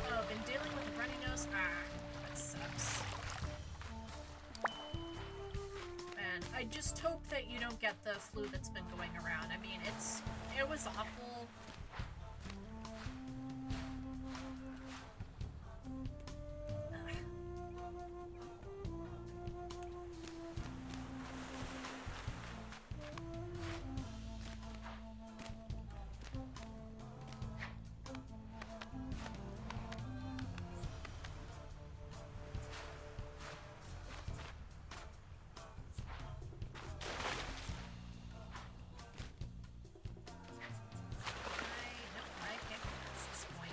Oh, been dealing with a runny nose? Ah, that sucks. Man, I just hope that you don't get the flu that's been going around. I mean, it was awful. Ugh. I can't pass this point.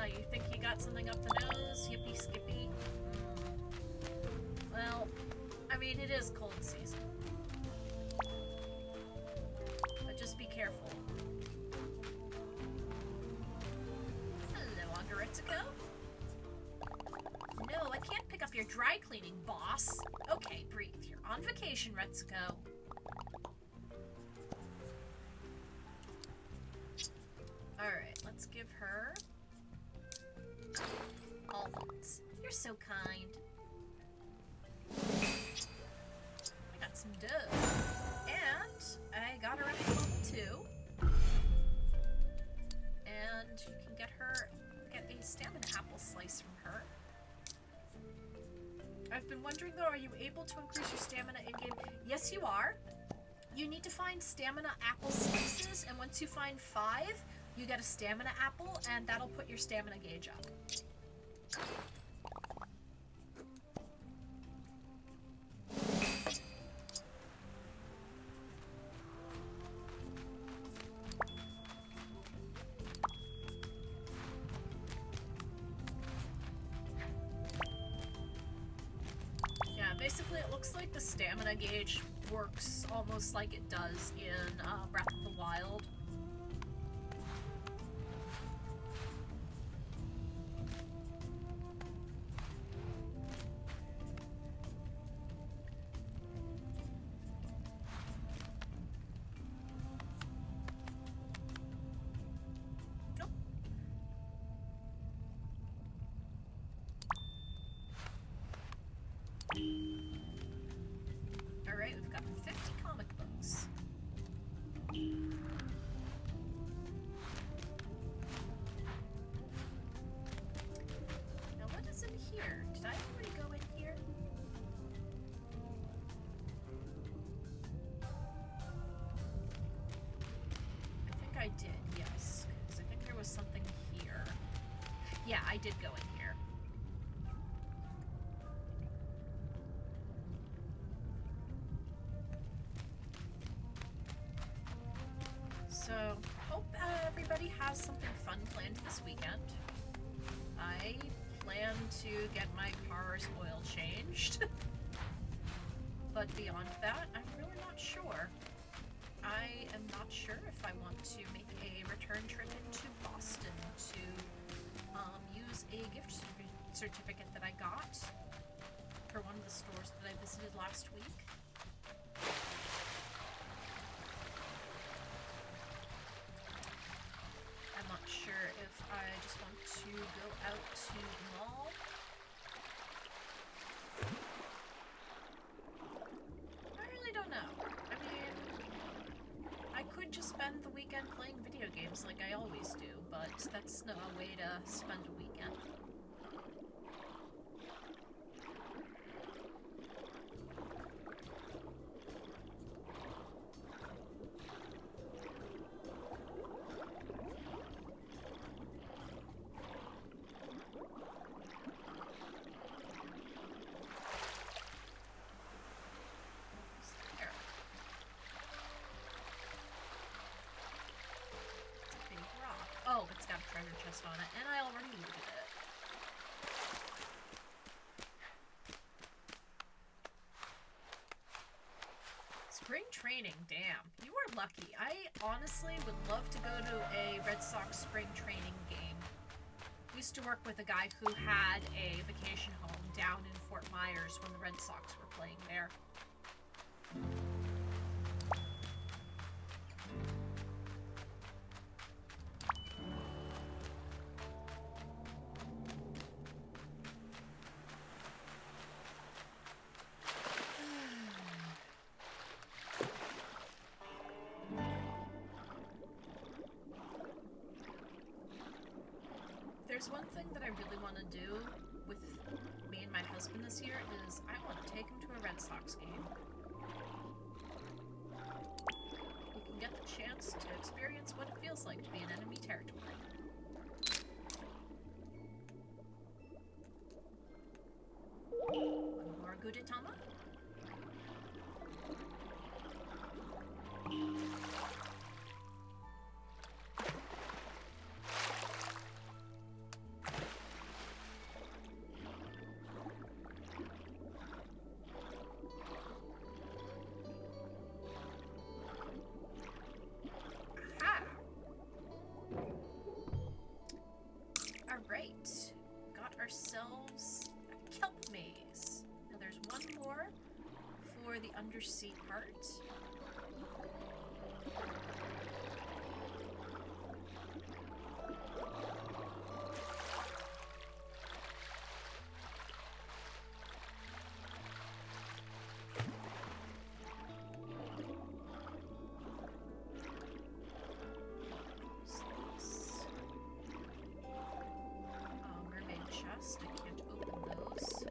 You think you got something up the nose? Yippee skippy. Well, I mean, it is cold season. But just be careful. Hello, Amoretsuko. No, I can't pick up your dry cleaning, boss. Okay, breathe. You're on vacation, Retsuko. Alright, let's give her almonds. You're so kind. I got some dough. And I got her a home too. And you can get a stamina apple slice from her. I've been wondering though, are you able to increase your stamina in-game? Yes, you are. You need to find stamina apple slices, and once you find 5, you get a stamina apple, and that'll put your stamina gauge up. Basically, it looks like the stamina gauge works almost like it does in Breath of the Wild. Alright, we've got 50 comic books. Now what is in here? Did I already go in here? I think I did, yes. Because I think there was something here. Yeah, I did go in here. So, hope everybody has something fun planned this weekend. I plan to get my car's oil changed. But beyond that, I'm really not sure. I am not sure if I want to make a return trip into Boston to use a gift certificate that I got for one of the stores that I visited last week. I'm not sure if I just want to go out to the mall. I really don't know. I mean, I could just spend the weekend playing video games like I always do, but that's no way to spend a weekend. Oh, it's got a treasure chest on it, and I already looted it. Spring training, damn. You are lucky. I honestly would love to go to a Red Sox spring training game. Used to work with a guy who had a vacation home down in Fort Myers when the Red Sox were playing there. There's one thing that I really want to do with me and my husband this year is I want to take him to a Red Sox game. He can get the chance to experience what it feels like to be in enemy territory. One more Gudetama. Alright, got ourselves a kelp maze. Now there's one more for the undersea part. I can't open those.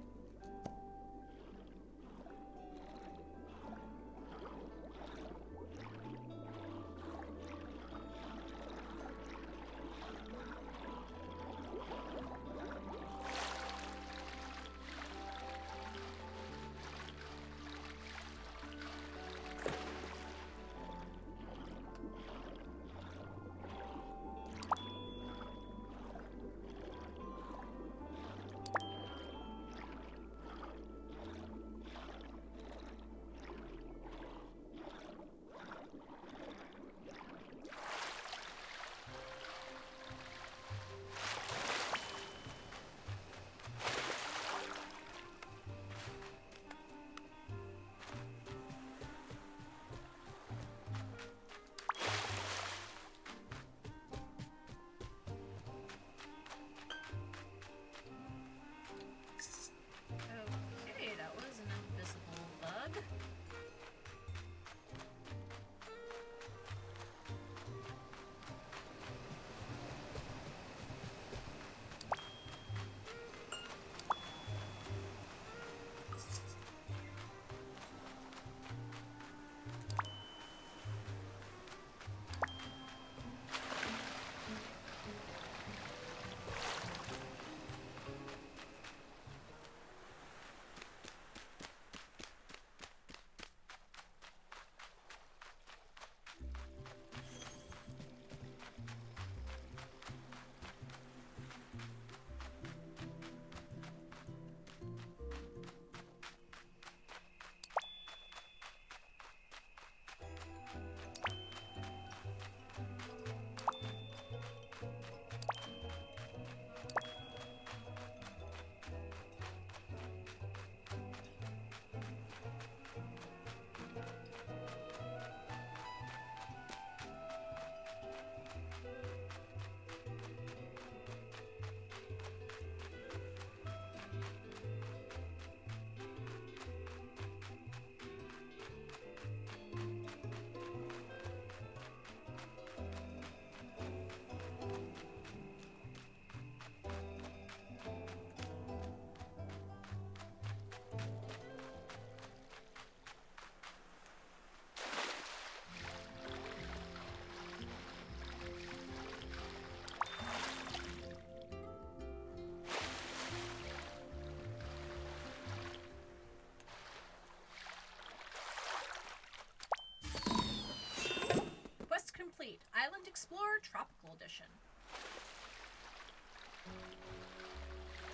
Island Explorer Tropical Edition.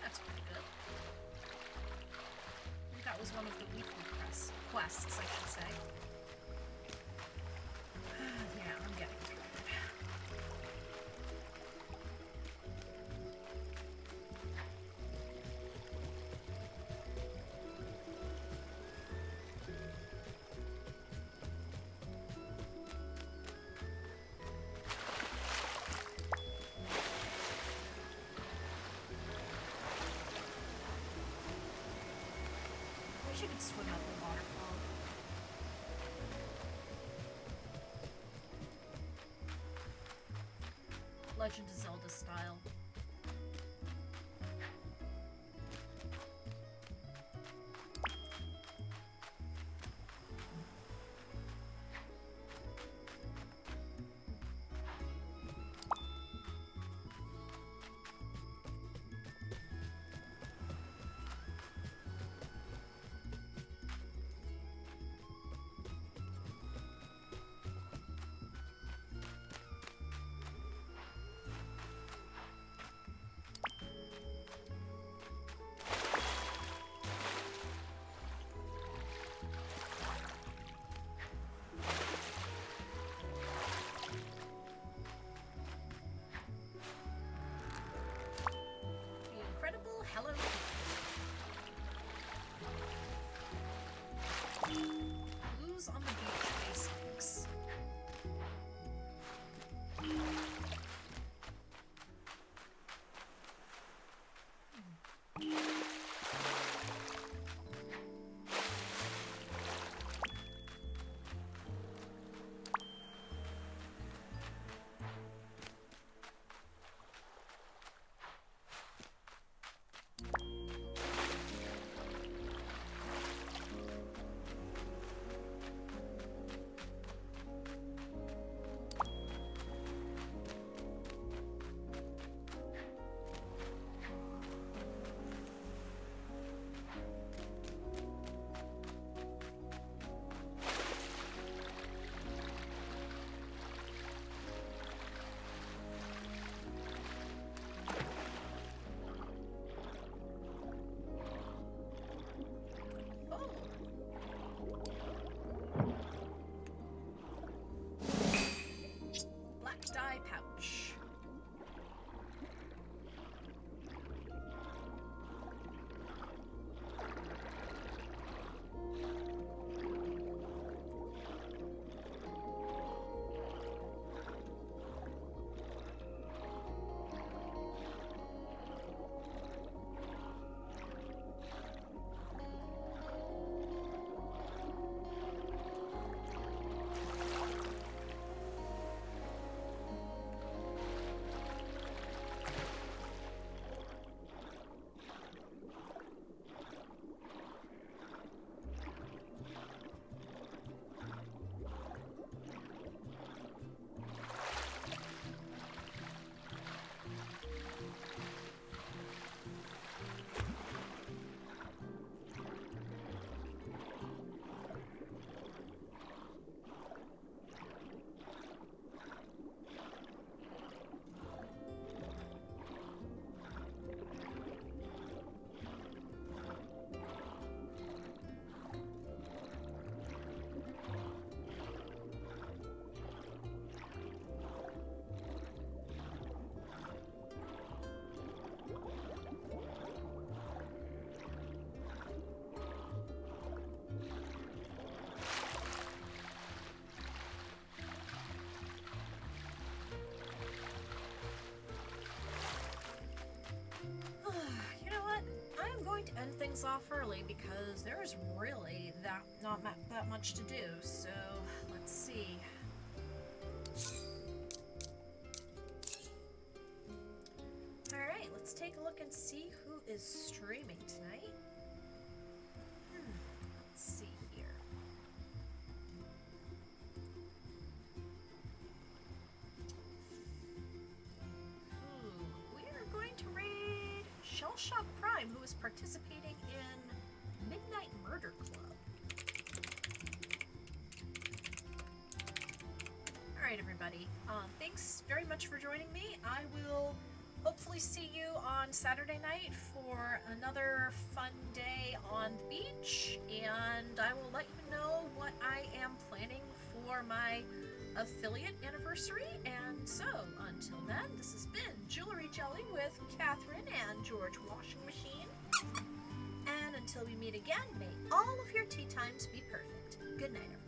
That's pretty good. I think that was one of the weekly quests, I should say. Yeah, I'm getting tired. I wish I could swim up the waterfall. Legend of Zelda style. Hello Kitty. Blues on the beach basics. Dye pouch. End things off early because there's really not that much to do. So let's see. All right, let's take a look and see who is streaming tonight. Let's see here. We are going to raid Shell Shock Prime, who is participating in Midnight Murder Club. Alright, right, everybody. Thanks very much for joining me. I will hopefully see you on Saturday night for another fun day on the beach, and I will let you know what I am planning for my affiliate anniversary. And so, until then, this has been Jewelry Jelly with Catherine and George Washing Machine. And until we meet again, may all of your tea times be perfect. Good night, everyone.